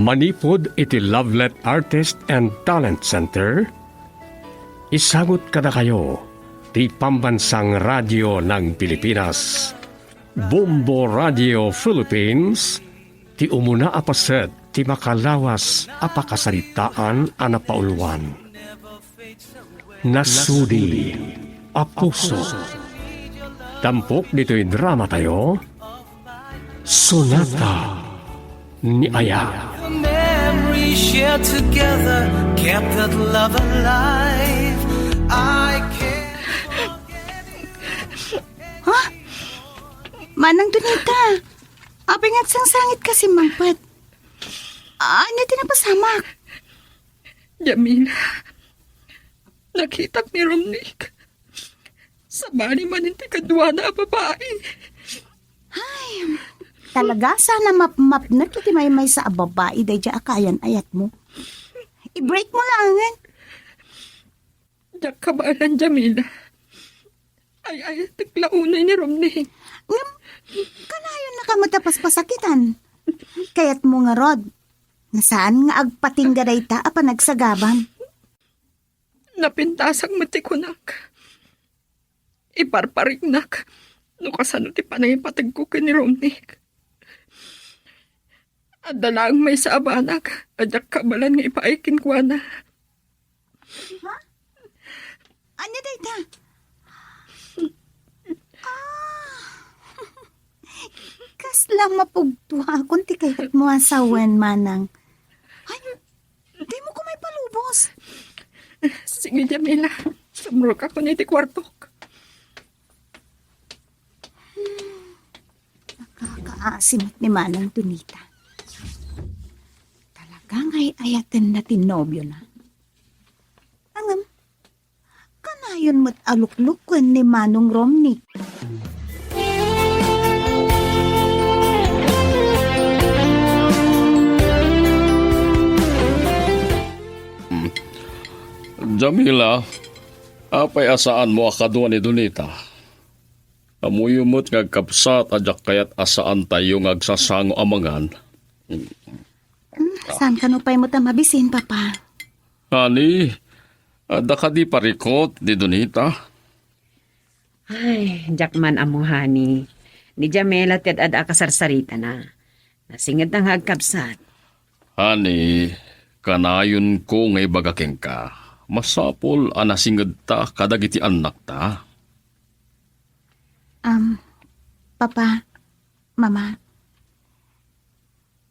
Manipod iti Lovelet Artist and Talent Center, isagot kada kayo ti Pambansang Radyo ng Pilipinas. Bombo Radio Philippines, ti umuna apaset ti makalawas apakasaritaan a napauluan. Nasudi a puso. Tampok dito'y drama tayo, Sonata ni Aya. Memories shared together kept that love alive. I can't forget. Ha? Manang Donita, apingat sang sangit kasi mangpat. Ano tinapasamak? Jamila, nakita ni Romnick. Sa bani man hindi kadwa na babae. Talaga sana map na kiti may sa babae day dya akayan ayat mo. I-break mo langan. Diyak kabalan, Jamila. Ay, taglaunay ni Romnick. Kanayon na ka matapaspasakitan. Kayat mo nga Rod, nasaan nga agpating gaday ta apa nagsagabam. Napintasang matikunak. Iparparignak. No kasano ti panay patag ko ni Romnick. At dalang may sa abanak. Adyak kabalan nga ipaikin ko na. Ha? Ano day ta? Kaslang mapugtuha kung ti kayat mo asawan manang. Ay, di mo ko may palubos. Sige, Jamila. Sumrok ako na iti kwartok. Nakakaasimot ni Manang Donita. Talagang ay ayatan na tinobyo na. Angam, kanayon mo't aluklukon ni Manong Romnick. Jamila, apay asaan mo akadwa ni Donita? Amuyumot nga kapsat adyak kayat asaan tayo ngagsasango amangan. Saan ka no pa'y mo ta mabisin, Papa? Hani, ada ka di parikot ni Donita? Ay, jakman amuhani. Ni Jamela ted ad akasarsarita na. Nasingit ang hagkapsat. Hani, kanayon ko ngay bagaking ka. Masapol anasingad ta kadagiti anak ta. Papa, Mama,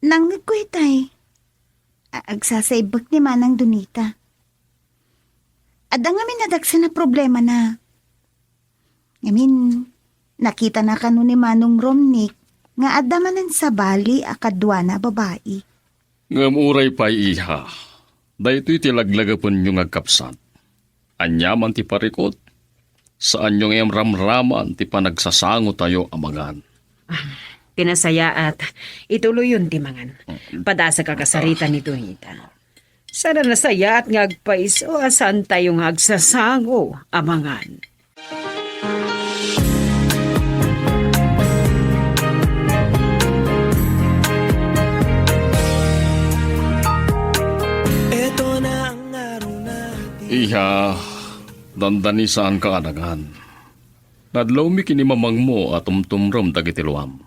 nangag ko itay. Agsasaibag ni Manang Donita. Adang amin nadagsa na problema na. Nakita na kanu ni Manong Romnick nga adamanan sa bali akadwa na babae. Ngamuray pa iha. Daytoy tilaglagapon yung agkapsat. Anyaman ti parikot. Saan yung ramraman ti panagsasango tayo amangan. Pinasaya at ituloy yun timangan. Padasa kakasarita ni Donita. Sana nasaya at ngagpaiso asan tayong agsasango amangan. Iha, dandani saan ka anagan. Nadlaw mi kini mamang mo at tumtumrom dagiti luam.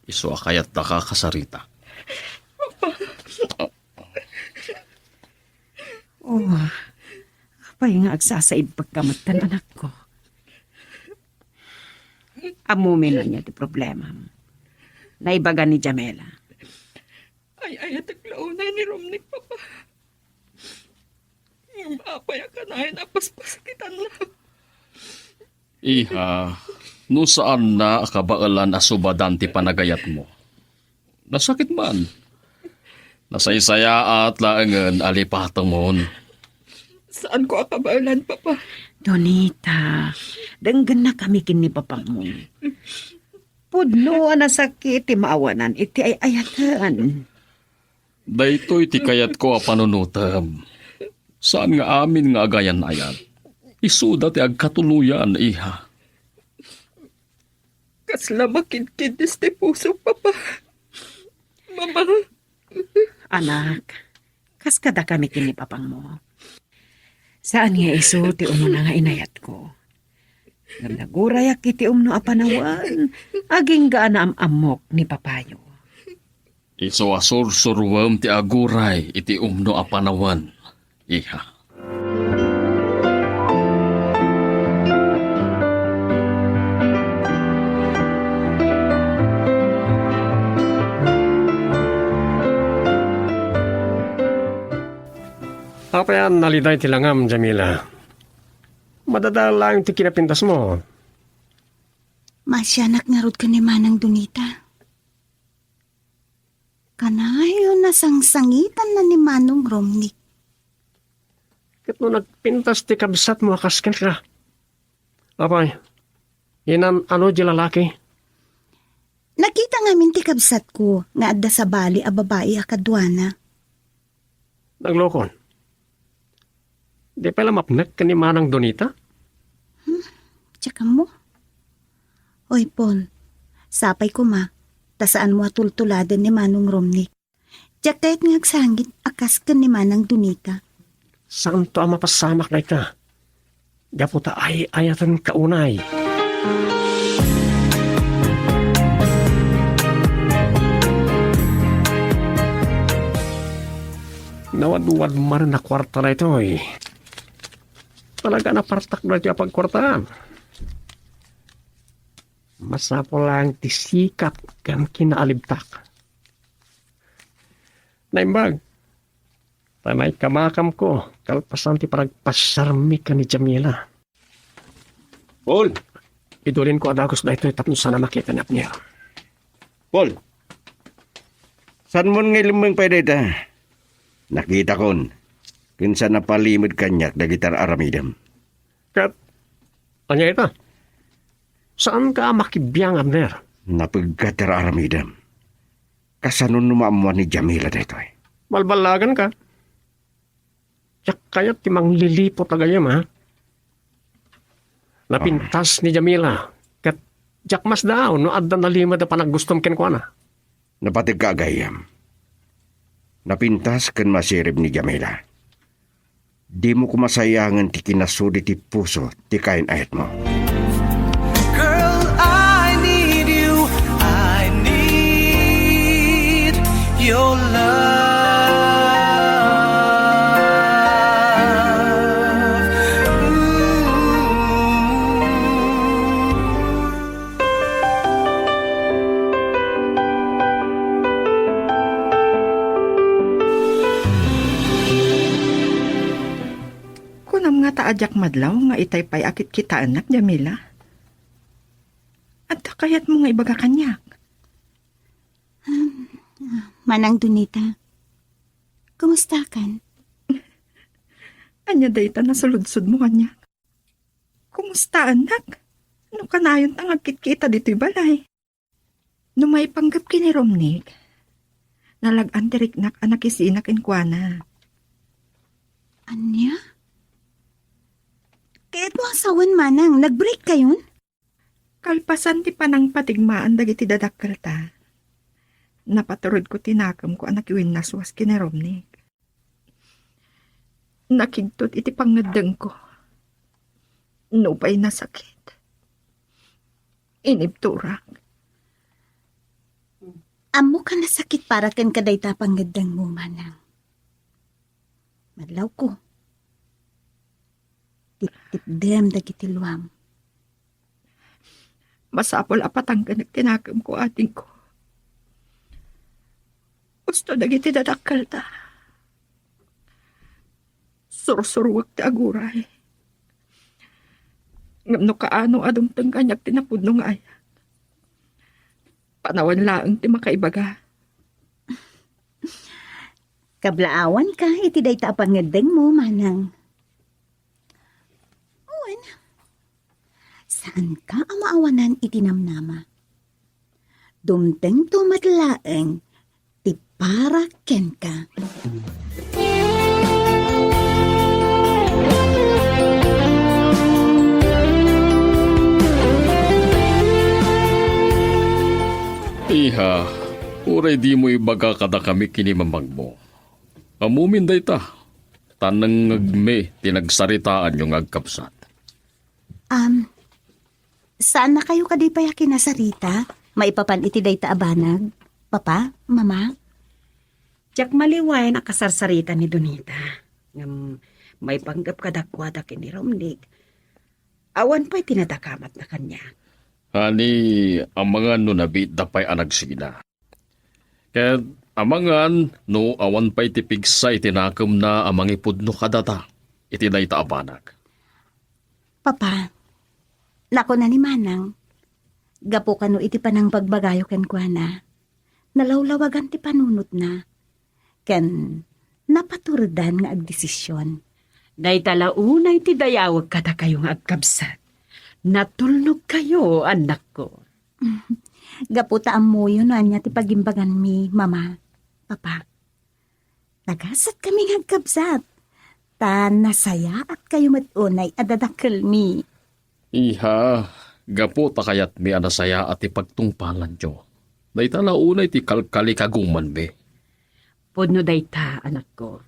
Iso akayat da ka kasarita. Apay nga agsasaib pagkamatan anak ko. Amumin na niya di problema. Naibaga ni Jamela. Ay, taglaunay ni Romnick, Papa. Yung apay ka na napaspas kita na. Iha, no saan na akabaalan asubadan ti panagayat mo? Nasakit man. Nasaysaya at laangan alipatamon. Saan ko akabalan, Papa? Donita, danggan na kami kini papa mo. Pudno na sakit, ti maawanan, iti ay ayatan. Daytoy ti kayat ko a panunutam. Saan nga amin nga agayan ayat? Isuda ti agkatuluyan, iha. Kasla makidkid ti puso, Papa. Mama. Anak, kaskada kami kinipapang mo. Saan nga iso ti umo na nga inayat ko? Nagnagurayak iti umno apanawan, aging gaan na amok ni papayo. Iso asur-surwam ti aguray iti umno a panawan, iha. Apa yan naliday tilangam, Jamila? Madadala yung ti kinapintas mo. Masyanak nga rod ka ni Manang Donita. Kanayo na sangsangitan na ni Manong Romney. Kat no nagpintas ti kabsat mo akaskan ka. Apay, inan ano di lalaki? Nakita nga min ti kabsat ko nga adda sa bali a babae a kadwana. Naglokon. Di pala mapnek ka ni Manang Donita? Tsaka mo. Oy, Paul. Sapay ko ma. Tasaan mo atultuladan ni Manong Romney. Tsaka kahit ngagsangit akas ka ni Manang Donita. Saan to ang mapasamak na ika? Gaputa ay ayatan kaunay. Nawad-wad man na kwarta na ito eh. Talaga na partak na siya pagkwartaan. Masapo lang tisikat kan kinaalibtak. Naimbag, tanay kamakam ko, kalpasan ti paragpasarmi ka ni Jamila. Paul! Idulin ko adagos na ito tapno sana makita niya. Paul! Saan mo nga limang pa dita? Nakita kon. Kinsa napalimod kanyak da gitar aramidam. Kat, anya ito? Saan ka makibiyang amner? Napagkatar aramidam. Kasanon numamuan ni Jamila dito eh. Balbalagan ka. Yak kaya timang lilipot agayam ha? Napintas ni Jamila. Kat, jak mas daw, no adda nalimad na panagustom ken ko na. Napatig ka agayam. Napintas kan masirib ni Jamila. Di mo kumasayangan ti kinasudi ti puso ti kain ayat mo. Girl, I need you. I need your love. Kunam nga taadyak madlaw nga itay pay akit kita anak, Jamila. At kayat mo nga ibaga kanyak. Manang Donita. Kumusta kan? Anya dayta na suludsud mo kanyak. Kumusta anak? Ano kanayon tang akit kita dito'y balay? No may panggap kini Romney, nalag-an diriknak anak isinak inkwana. Anya? Kaya't mo asawan Manang, nag-break kayon? Kalpasan ti panang patigmaan dagiti dadakkel ta. Napaturod ko tinakam ko anak iwin naswas kini Romney. Nakigtot iti pangadeng ko. Nupay nasakit. Inibturak. Amo ka nasakit para ken kaday tapang gadang mo Manang. Madlaw ko. Tip-tip-dem dagiti luam. Masapol apatang kanak tinakam ko ating ko. Gusto dagiti dadakkel ta. Sursurwag ti aguray. Ngam no kaano adong tengkanyak tinapudno nga ayan. Panawan laang ti makaibaga. Kablaawan ka, iti day tapang gadang mo Manang. Uwan. Saan ka ang maawanan itinamnama? Dumteng tumatlaeng, ti para ken ka. Iha, Uray di mo ibaga kada kami kinimamag mo. Amumin day ta. Tanang ngagme tinagsaritaan yung agkapsat. Saan na kayo kadipaya kinasarita? Maipapan iti day taabanag? Papa? Mama? Tiyak maliwayan ang kasarsarita ni Donita. May panggap kadakwada kini Romnick. Awan pa'y tinatakamat na kanya. Hani, ang mga nunabit dapay anag sina. Kaya amangan no awan pa'y tipigsay tinakam na amang ipudno kadata. Iti day taabanag. Papa, nako na ni Manang. Gapo kano iti panang pagbagayo ken kuana. Nalawlawagan ti panunot na. Ken napaturudan nga agdesisyon. Day talaunay ti dayawag kada kayong agkabsat. Natulnog kayo, anak ko. Gaputa amuyo no anya ti pagimbagan mi, mama, papa. Nagasat kami ngagkabsat. Ta nasaya at kayo matunay adadakkel mi. Iha, gapo ta kayat mi anasaya at ipagtungpalan nyo. Day talaunay ti kalkali kaguman be. Podno day ta, anak ko.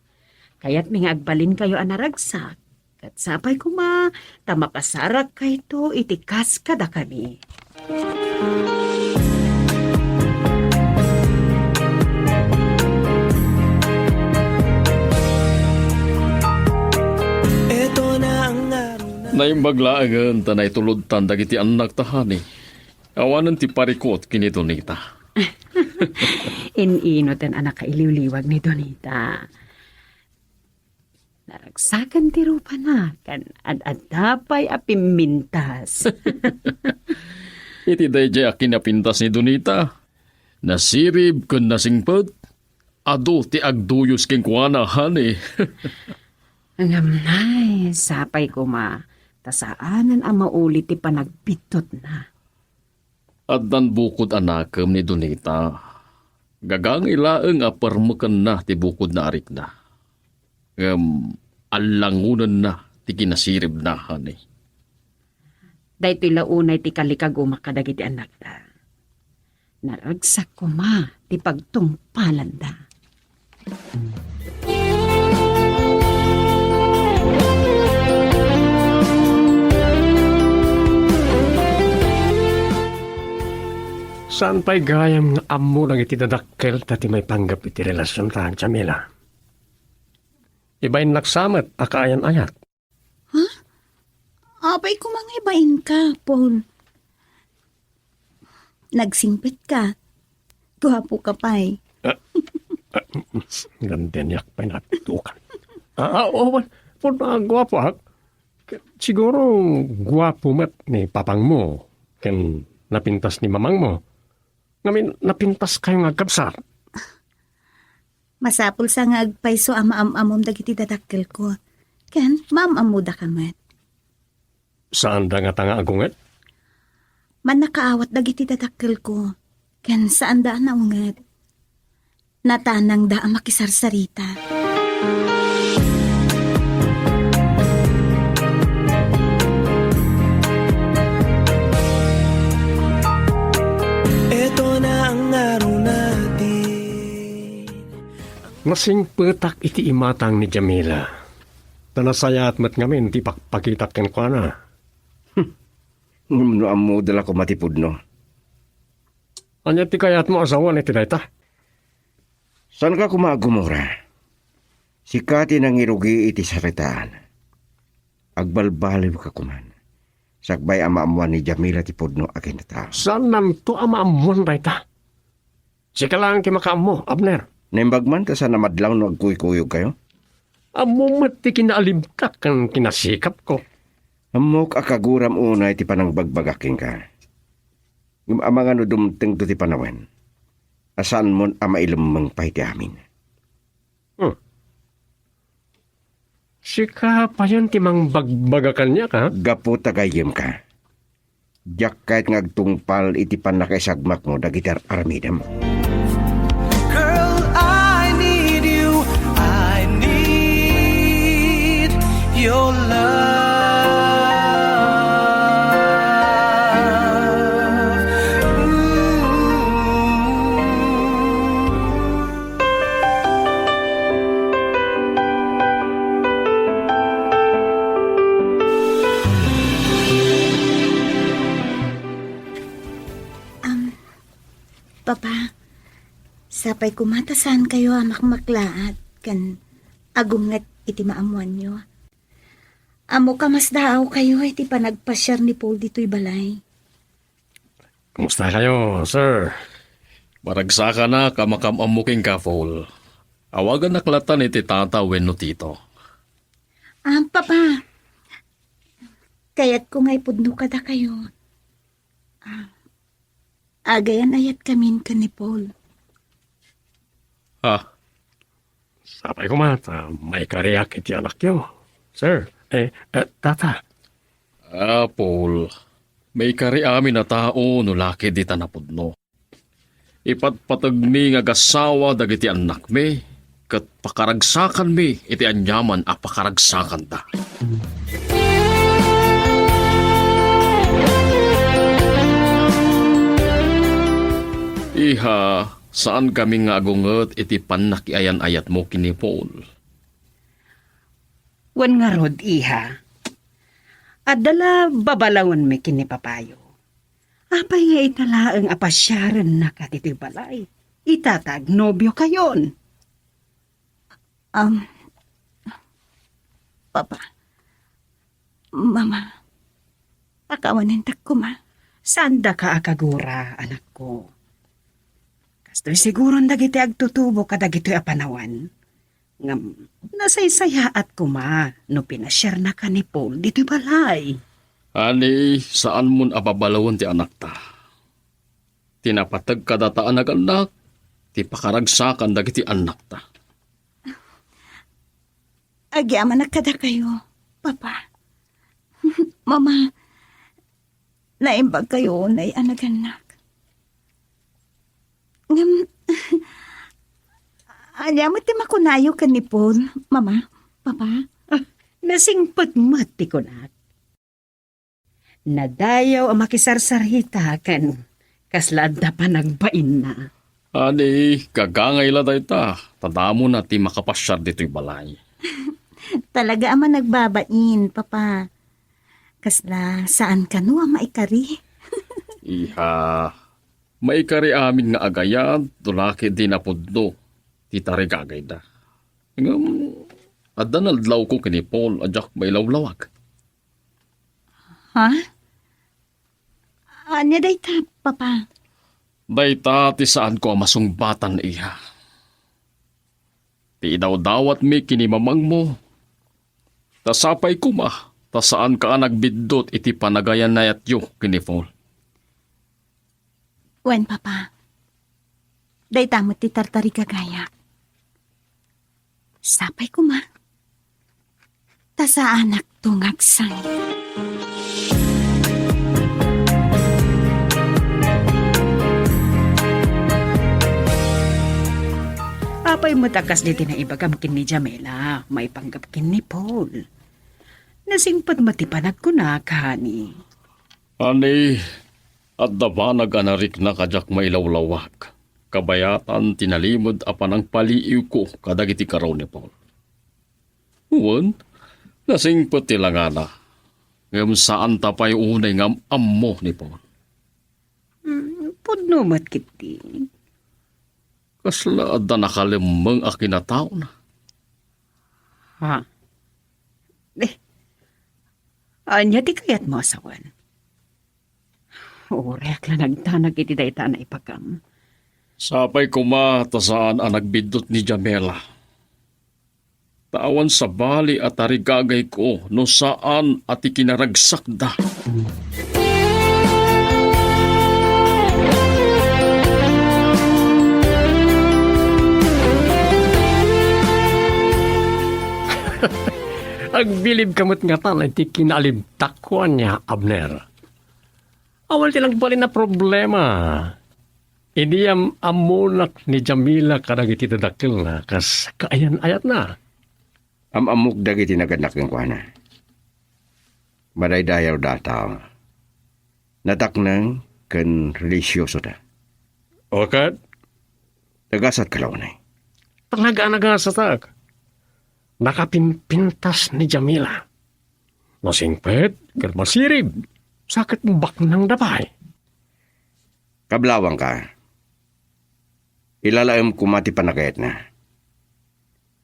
Kaya't mi nga agbalin kayo anaragsak. Kat sapay ko tamakasarak kay to itikas kada kami. Ito na ang araw na Naimbaglaangan tanay tulod tandag iti anak tahani. Awanan ti parikot kini Donita. Ininoten anak kailiwliwag ni Donita. Naragsakan ti rupa na, kan ad-adapay apimintas. Iti dayjay akin napintas ni Donita. Nasirib kun nasingpot. Ado ti agduyos king kuana hani. Ngamnay, sapay ko tasaanan ang maulit ti panagbitot na. At dan bukod anakam ni Donita. Gagang ilaeng aparmakan na ti bukod na arik na. Alangunan na ti kinasirib na hani. Dahil launay ti kalikaguma kadagiti anak da. Naragsak ko ti pagtungpalan da. Saan pa'y gayam nga amo lang iti dadakkel tati may panggap iti relasyon tahan, Jamila? Ibayin naksamat, akaayan-ayat. Apay ko mga ibain ka, Paul. Nagsingpit ka. Gwapo ka pa'y. Gandenyak pa'y natukan. Po na gwapo ha. Siguro gwapo mat ni papang mo. Ken napintas ni mamang mo. Ngamin napintas kayo nga kabsat. Masapul sa nga agpayso ama-amamom dagiti dadakkel ko. Ken, maam-amuda ka met. Saan da nga tanga agunget? Man nakaawat dagiti dadakkel ko. Ken, saan da naunget. Natanang da ang makisarsarita. Ito na ang araw natin. Masing petak iti imatang ni Jamila. Tanasaya at mat ngamin ti pakpakitat ken kwa na. Ngumno amo dala ko matipod no. Anya ti kayat mo asawa ni tinayta? San ka kumagumura? Sikati nang irugi iti saritaan. Agbalbaliw ka kuman. Sakbay amaamuan ni Jamila ti podno akin na tao. Saan nanto amaamuan dayta? Sika lang kimakam mo, Abner. Naimbagman ta sa namadlaw no agkuy-kuyog kayo? Amumat ti kinaalimkak kan kinasikap ko. Amok akaguram unay ti panangbagbagaking ka. Yung amang ano dumteng to ti panawen. Asan mon ama ilamang pay ti amin. Sika pa yan timang bagbagakan niya ka? Gapo tagayem ka. Diyak kahit ngagtungpal iti panakaisagmak mo dagitar aramidam. Girl, I need you. I need your love. Papa, sapay kumatasan kayo amak maklaat kan agungat iti maamuan nyo. Amo ka mas daaw kayo iti panagpasyar ni Paul dito'y balay. Kumusta kayo, sir? Maragsaka na kamakamamuking ka, Paul. Awagan naklatan iti tata wenno tito. Papa, kaya't kung ay pudno kada kayo, agayan ayat kamin ka ni Paul. Ha? Sapay ko may kariyak iti anak nyo. Sir, tata. Paul. May kari amin na tao no laki di tanapudno. Ipatpatag mi nga gasawa dagiti anak mi, kat pakaragsakan mi iti anyaman a pakaragsakan ta. Iha, saan kami nga agunget iti panakiayan ayat mo kini Paul? Wan nga rod, iha. Adala babalawan mi kinipapayo. Apay nga italaang apasyaran na katiti balay. Itatag nobyo kayon. Papa, Mama, akawanin tak ko ma. Sanda ka akagura, anak ko. Kasto'y siguro dagiti agtutubo ka dagiti apanawan. Ngam, nasaysaya at kuma, no pinasyar na ka ni Paul dito'y balay. Ani, saan mun ababalawan ti anak ta? Tinapatag kadataan anak, ti pakaragsakan dagiti anak ta. Agyaman na kada kayo, Papa. Mama, naimbag kayo na anaganak. Anya mo ti makunayo ka ni Paul, Mama, Papa. Nasingpot ti kunat. Nadayaw ang makisarsarita kan kaslada pa nagbain na. Ani, kagangay laday ta. Tadamo na ti makapasyar dito'y balay. Talaga ama nagbabain, Papa. Kasla, saan ka no ang maikari? Iha, maikari amin nga agayan, tulaki di napudno. Titari kagay da. Ngam, adan adlaw ko kini Paul, adyak may lawlawag. Ha? Anya day ta, Papa? Dayta ti saan ko masungbatan iha. Ti daw-dawat mi kini mamang mo. Tasapay ko ma, ta saan ka nagbidot iti panagayan na yatyo kini Paul. Wen, Papa. Day tamot ti tartari kagaya. Sapay ko ma. Ta sa anak tungagsay. Apay matakas diti na ibagam kin ni Jamela, may panggap kin ni Paul. Nasingpad matipanag ko na, kani. Ani, at daba nag-anarik na kajak may lawlawag. Kabayatan tinalimod apan ang paliiw ko kadagiti karaw ni Paul. Uwan, nasingpot tilangana. Ngam saan tapay unay ngam ammo ni Paul. Pudno mat kiti. Kasla adda nakalimang akinataw na. Ha? Anya ti kayat mo asawan. Orek lang nagtanag iti dayta na ipagam. Sapay kuma tasaan ang nagbidot ni Jamela. Tawan sa bali at arigagay ko no saan at ikinaragsak da. Agbilib kamot nga tan, iti kinalibtakwan niya, Abner. Awal tilang bali na problema. Hindi amunak ni Jamila karag iti tadakil na, kas kaayan-ayat na. Amok dagiti naganak ng kuana. Madaydayaw dataw. Nataknang ken relisyoso da. Okay? Tagasat kalaunay. Talaga nagasatak. Nakapimpintas ni Jamila. Nasingpet, masirib. Sakit bak ng dapay. Kablawang ka. Ilalaam ko mati panagayat na.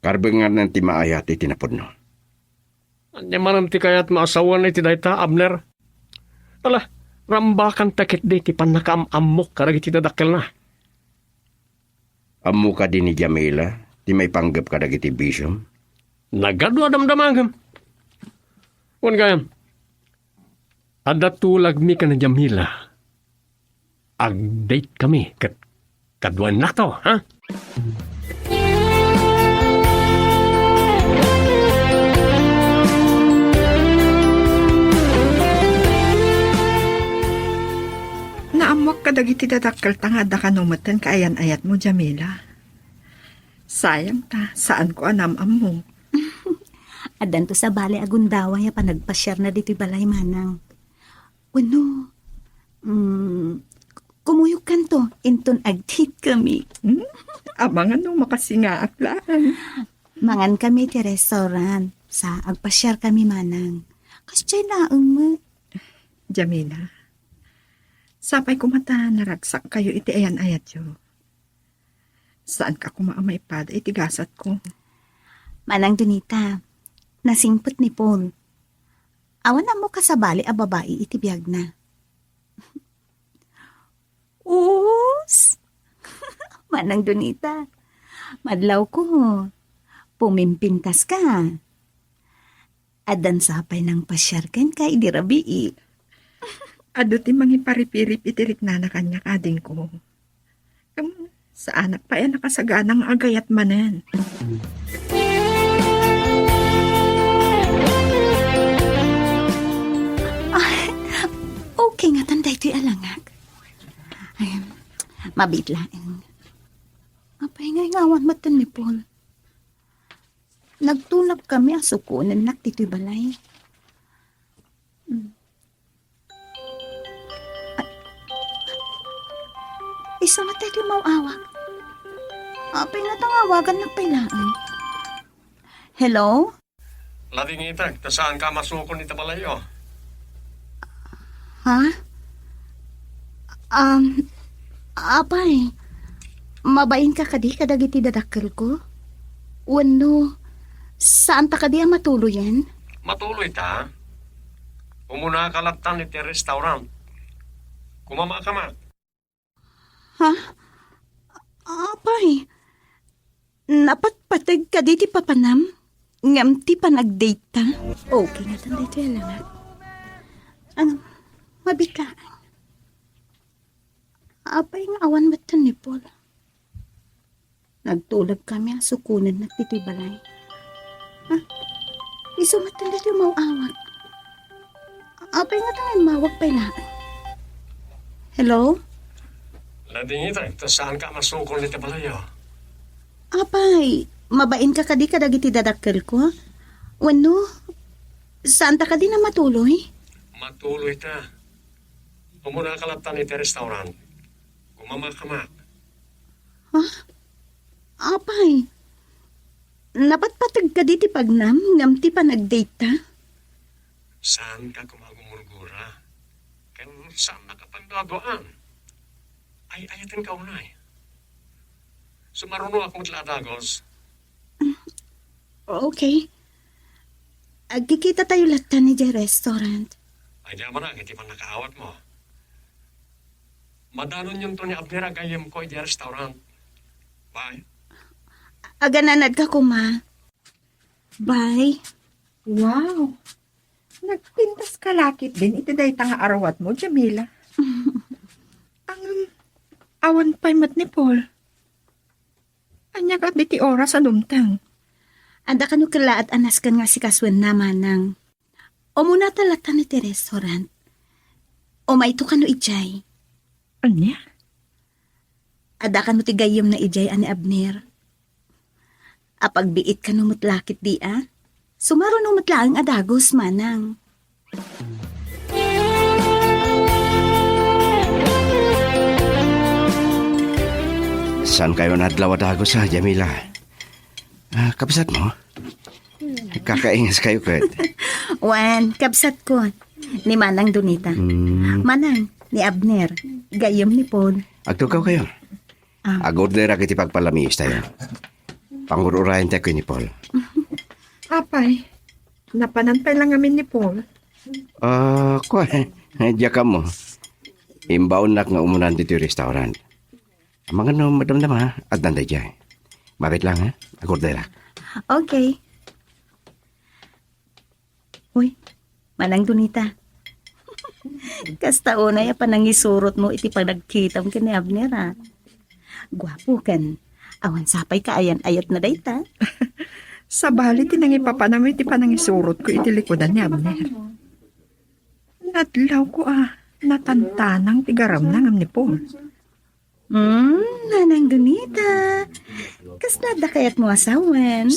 Karbengan ng timaayat itinapod no. Anya man ti kayat maasawa na ti dayta, Abner. Tala, rambakan takit di ti panakaamamok karagiti dadakkel na. Amu ka din ni Jamila, ti may panggap ka dagiti bisyom. Nagado adamdamagam. Wan gayam. Ada tulag mi ka na Jamila. Ag-date kami kat kaduan na to, ha? Naamwak ka dagiti dadakkel tanga da kanumatan kaayan-ayat mo, Jamila. Sayang ta, saan ko anam-am mo? Adan to sa bale agundawa ya panagpasyar na dito'y balay manang. Uno, kumuyok kan to, inton agtit kami. Abangan nung makasinga aklaan. Mangan kami ti restaurant, sa agpasyar kami manang. Kasi laang mo. Jamila, sapay kumata naragsak kayo iti ayan-ayat yo. Saan ka kumaamay pada iti gasat ko? Manang Donita, nasingpot ni Paul. Awan na mo kasabali a babae iti biyag na. Us! Manang Donita, madlaw ko. Pumimpintas ka. Adan sapay ng pasyarken ka idirabii. Ado ti mangi paripirip itirik na kanya kading ko. Sa anak pa yan nakasaganang agayat manen. Okay nga tanday to'y alangag. Ay, mabitlaeng. Apay nga ngawan matan ni Paul. Nagtulap kami ang sukunan nak dito'y balay. Isa na tayo mauawag. Apay nga tangawagan ng pailaan. Hello? Lading itag, saan ka masukon ita balayo? Ha? Apay, mabain ka kadi kadagiti dadakkel ko? Wano, saan ta kadi ang matuloyan? Matuloy ta. Umuna kalaptan iti restaurant. Kumama ka ma. Ha? Apay, napatpatag ka di ti papanam? Ngam ti panag-date ta? Okay nga tan dito yan lang. Ano, mabiglaan. Apay nga awan matan ni Paul. Nagtulag kami ang sukunan na tito'y balay. Ha? Iso matan dito yung mauawag. Apay nga tangan mawag pailaan. Hello? Lading itag, saan ka masukon ita balayo? Apay, mabain ka kadi kadagiti dadakkel ko? Wano, saan ta kadi na matuloy? Matuloy ta. Umuna kalaptan iti restaurant. Kumama ka ma. Apay, napatpatag ka di ti pagnam, ngam ti panag-date ta? Saan ka kumagumurgura? Kan saan nakapagdagoan? Ay, ayatin ka unay. Sumaruno akong tladagos. Okay. Agkikita tayo latan ni di restaurant. Ay, di naman na, hindi pa nakaawat mo. Madanon yung to ni Abner agayem ko di restaurant. Bye. Agananad ka kuma. Bye. Wow! Nagpintas ka lakit din iti day tanga arawat mo, Jamila. Ang awan pa'y mat ni Paul. Anya ka biti oras anumtang. Anda ka no kala at anas kan nga si kaswen naman ng o muna talatan iti restaurant. O maito ka no ijay. Anya? Ada ka no ti gayem na ijay ani Abner. Apagbiit ka no mutlakit di Sumaro no mutlaang adagos manang. Saan kayo nadlaw adagos sa Jamila? Kapisat mo? Kakaingas kayo kat. Wan, kapsat ko. Ni Manang Donita. Manang, ni Abner. Gayem ni Paul. Agtukaw kayo. Agorder kiti pagpalamis tayo. Pangururayan tayo ni Paul. Apay, napanantay lang amin ni Paul. Ko diya ka mo. Imbaon nak nga umunan dito yung restaurant. Mga no, madam ha, at nanday dyan. Mabit lang ha, agorder. Okay. Uy, manang Donita. Kasta una ya panangisurot mo iti pag nagkitam ka ni Abner ha. Gwapo kan. Awan sapay ka ayan-ayat na dayta. Sa bali, tinangi papanami iti panangisurot ko iti likodan ni Abner. Nadlaw ko natantanang tigaram na ngam ni Paul. Nanang Donita. Kas nada kayat mo asawan.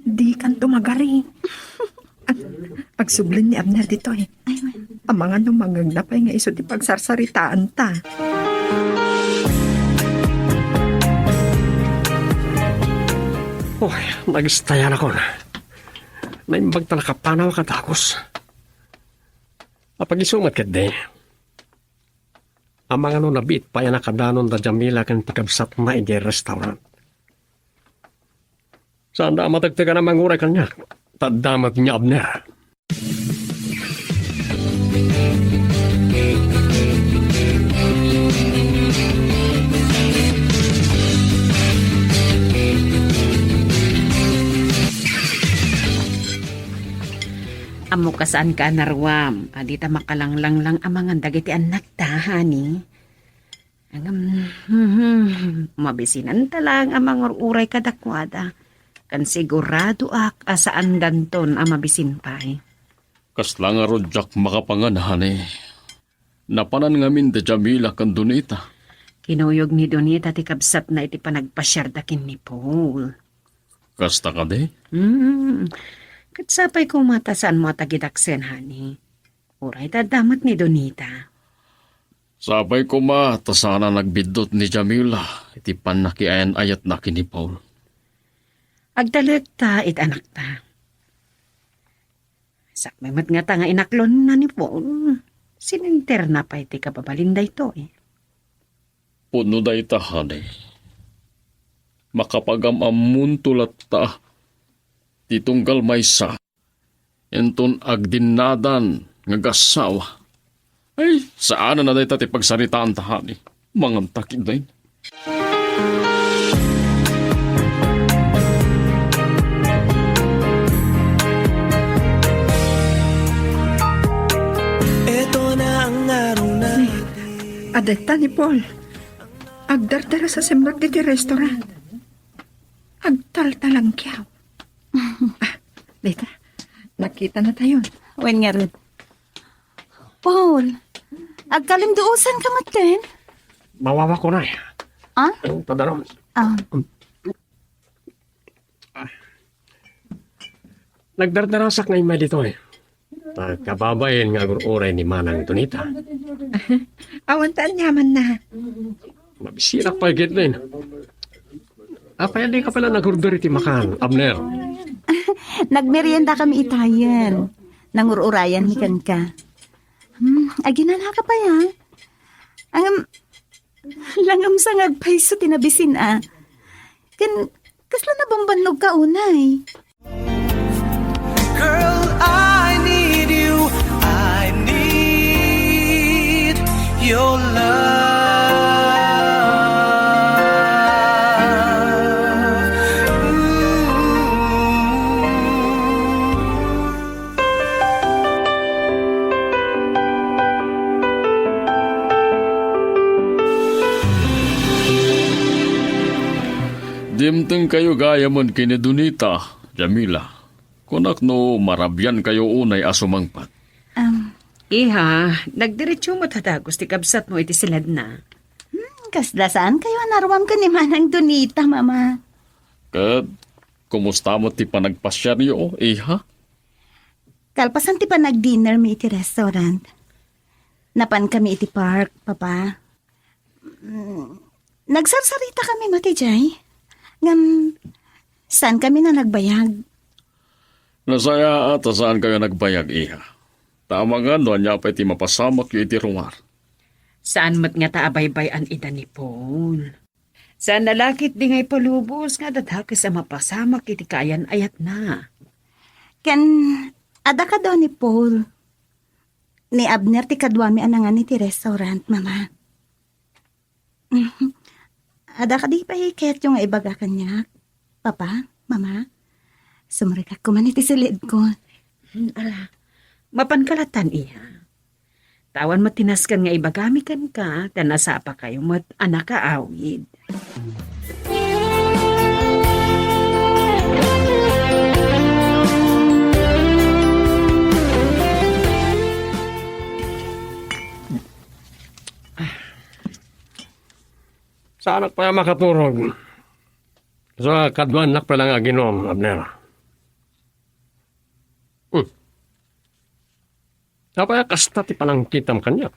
Di kan tumagari. At pagsublin ni Abner dito eh. Ay, man. Ang mga numagangnapay nga iso ti pagsarsaritaan ta. Uy, nag-stayan ako na. Naimbag ta nakapanaw katakos. Apag isumat ka din. Ang mga nabit pa yan nakadanon da Jamila kan tikabsat na iti restaurant. Saan da matagtaga na manguray kanya? Tadamat niya Abner. Amo kasaan ka narwam. Adita makalanglang lang ang mga dagiti anak tahani. Mabisinan talang ang mga uray kadakwada. Kan sigurado asaan danton ang mabisin pa'y. Kasla nga rodyak makapanganahan eh. Napanan ngamin da Jamila kan Donita. Kinuyog ni Donita ti kabsat na iti panagpasyardakin ni Paul. Kasta ka de? Katsapay ko matasan mo tagidaksen, hani. Uray damat ni Donita. Sabay ko tasana nagbidot ni Jamila. Iti panakiayan ayat na kini Paul. Agdalag ta it anak ta. Sakmemat nga ta nga inaklon na ni Paul. Sininter na pa iti kababalinday to eh. Puno day tahan eh. Makapagamamun tulat ta. Titunggal maysa. Enton agdinadan nga gasawa. Ay, saan na day tati pagsaritaan tahan eh. Mangantakin day. Ito na ang araw na Adekta ni Paul. Agdardara sa semblak diti restaurant. Agtaltalang kyaw. Dita, nakita na tayo. Wen nga rin. Paul, agkalimduusan ka matin? Mawawa ko na eh. Ah? Tadanom. Nagdardarasak na yung dito eh. Kababayan nga uray ni Manang Donita. Awantaan yaman na. Mabisirak pa higit din. Apa hindi ka pala nag-order iti makan, Abner? Nagmerienda kami itayan. Nangururayan hikan ka. Aginala ka pa ya. Ang langam sa ngagpaiso tinabisin kasla na bambanlog ka unay. Girl, I need you. I need your love. Dimteng kayo gaya mon kini Donita, Jamila. Kunak no marabyan kayo unay asumangpat. Iha, nagdiretso mo tatagos ti kabsat mo iti silad na. Kasda saan kayo narwam ka ni Manang Donita, mama? Kat, kumusta mo ti panagpasyaryo, iha? Kalpasan ti pa nag-dinner mi iti restaurant. Napan kami iti park, papa. Nagsarsarita kami matijay. Saan kami na nagbayag? Nasaya at saan kayo nagbayag, iha? Tama nga no, anya pa iti mapasamak yu iti ruwar. Saan mat nga taabay-bayan ida ni Paul? Sa nalakit di ngay palubos nga dadhaki sa mapasama kiti kayan ayat na. Ken, ada ka daw ni Paul. Ni Abner ti kadwami anangan ni ti restaurant, mama. Ada ka di pa hikayat yung ibaga kanya. Papa, mama, sumurikak ko man iti silid ko. Ala, mapankalatan iya. Tawan matinaskan nga ibagamikan ka, tanasa pa kayo mat anak ka awid. Sa anak pa makaturog. Sa kadwan nak pa lang aginom, Abner. Napaya kasta ti palang kitam kanya.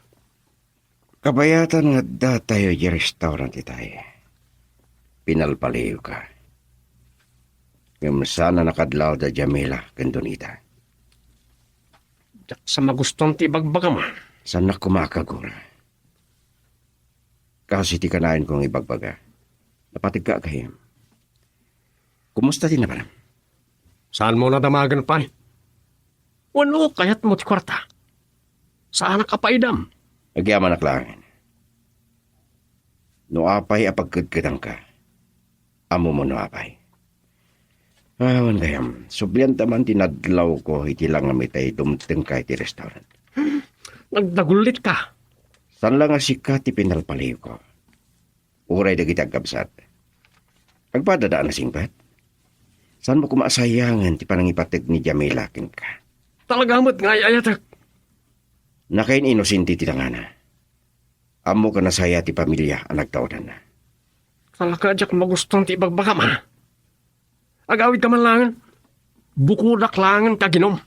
Kabayatan nga da tayo di restaurant itay. Pinalpaliw ka. Ngam sana nakadlaw da Jamila kandunita. Jak sa maguston ti bagbaga ma. Sana kumakagura. Kasi ti kanain kong ibagbaga. Napatig ka kayam. Kumusta din na ba? Saan mo na damagan pa? Wano kayat mo ti kwarta? Saan ka pa idam? Agyaman naklangin. No apay apagkadkadang ka. Amo mo no apay. Awan kayam, sublian taman tinadlaw ko iti lang amitay dumteng ka iti restaurant. Nagdagulit ka. San lang nga sikat ti pinalpaliw ko. Uray dagiti agkabsat. Agpadadaan na singpat. San mo kumasayangan ti panangipatig ni Jamila ken ka? Talaga mo't nga ayatak. Nakain inosinti ti tangana. Amo ka nasaya ti pamilya ang nagtaudan na. Talaga jak maguston ti bagbaga ma. Agawid ka man langan. Bukudak langan kaginom.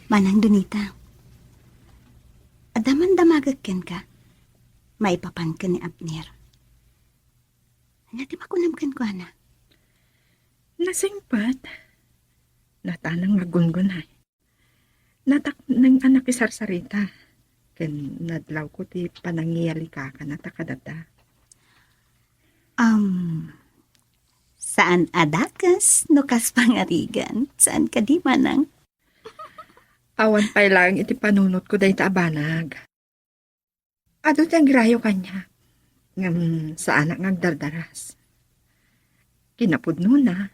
Manang Donita. Adaman damagag ken ka. Maipapan ka ni Abner. Nati makunamkan ko, ana. Nasingpat. Natanang nagungunay. Natak ng anak isarsarita. Ken nadlaw ko ti panangiyali ka natakadata. Saan adakas no kas pangarigan? Saan ka di manang? Awan pa'y lang iti panunot ko dahi taabanag. Ado tiyang grayo kanya. Ngam sa anak ngagdardaras. Kinapudno na.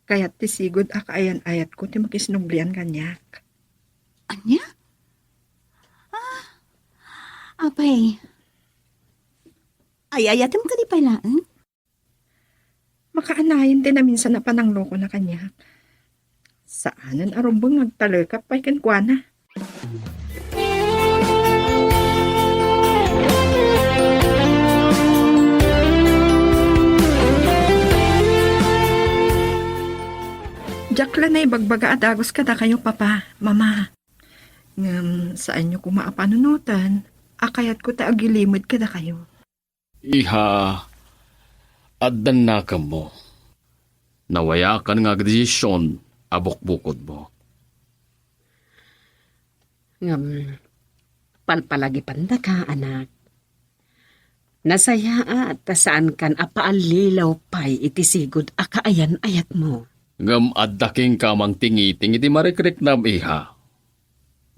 Kaya't ti sigod akaayan-ayat ko ti makisnublian kanyak. Anya? Apay. Ayayatim ka di pailaan? Makaanayin din na minsan na panangloko na kanyak. Saanan arumbong nagtalakap pa'y kankwana. Jakla na ibagbaga at agos ka da kayo, papa, mama. Ngam, saan nyo kumaapanunutan, akayat ko taagilimod ka da kayo. Iha, addan na ka mo. Nawaya ka nga desisyon, abok-bukod mo. Palpalagi panda ka, anak. Nasaya at saan kan apaalilaw pa'y itisigod akaayan ayat mo. Ngam addaking kamang tingiting iti marikrik na iha.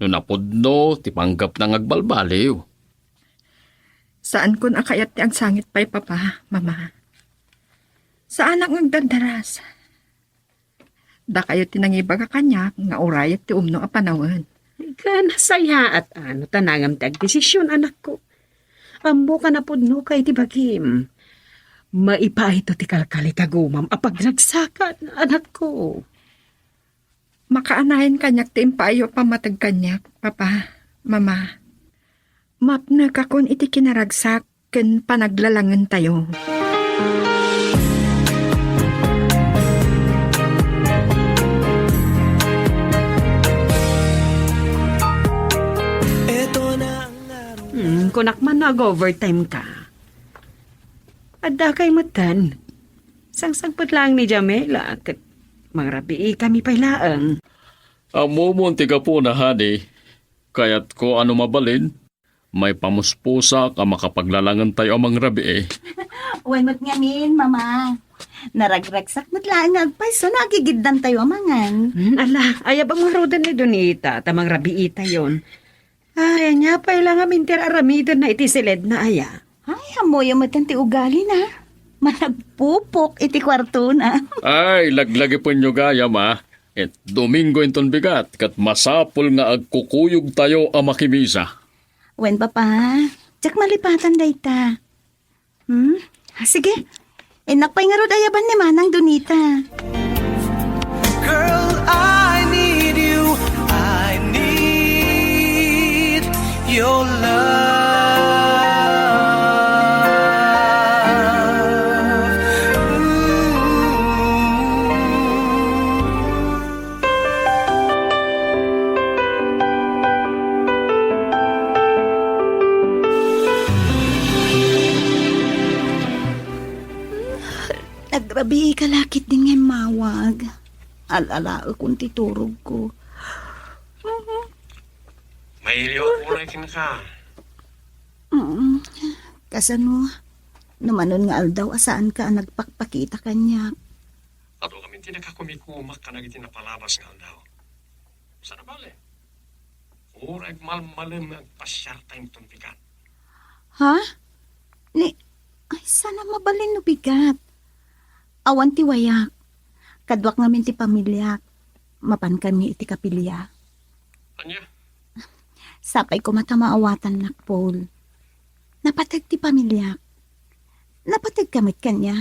No napudno, tipanggap na ngagbalbaliw. Saan kun akayat ti agsangit pa'y papa, mama? Saan ang ngagdardaras? Da kayo tinangibaga kanya nga urayat ti umno a panawan. Ka nasaya at tanangam ti agdesisyon, anak ko. Ambo ka na pudno kay ti bagim. Maipa ito ti kalkali kagumam apag nagsakat, anak ko. Makaanahin kanyak ti impayo pamatag kanyak, papa, mama. Mapna ka kun iti kinaragsak ken panaglalangan tayo. Eto na ang araw. Kunak man nag-overtime ka. Adda kay matan. Sangsangpot lang ni Jamela. Kat mga rabi kami pailaang. Amo mo tiga po na hadi. Kaya't ko ano mabalin, may pamuspusa ka makapaglalangan tayo amang rabi eh. Uwan mo't ngamin, mama. Naragragsak mo't lang agpay, so nagigiddan tayo amangan. Ala, ayabang marodan ni Donita. Tamang rabi yon. Ay, anya pailang amintir aramidan na iti silid na aya. Ay, amoy mo ti ugali na. Managpupok iti kwarto na. Ay, laglagi po nyo gaya ma. Et Domingo inton bigat, kat masapol nga agkukuyog tayo ang makimisa. Wen papa, tsak malipatan day ta. Sige, inakpay nga rod ayaban ni Manang Donita. Girl, I need you. I need your love. Nagrabi kalakit din nga mawag. Alala akong titurog ko. Mailiw ko na ka. Kasano, numanon nga aldaw asaan ka nagpakpakita kanya. Ato kami tinakakumikumak ka na itinapalabas nga daw. Sana bale? Urag malmalam agpasyar tayong tumpikan. Ha? Ay sana mabalin no bigat. Awan ti wayak. Kadwak ngamin ti pamilya. Mapan kami iti kapilya. Anya? Sapay ko matamaawatan nak Paul. Napatag ti pamilya. Napatag kamit kanya.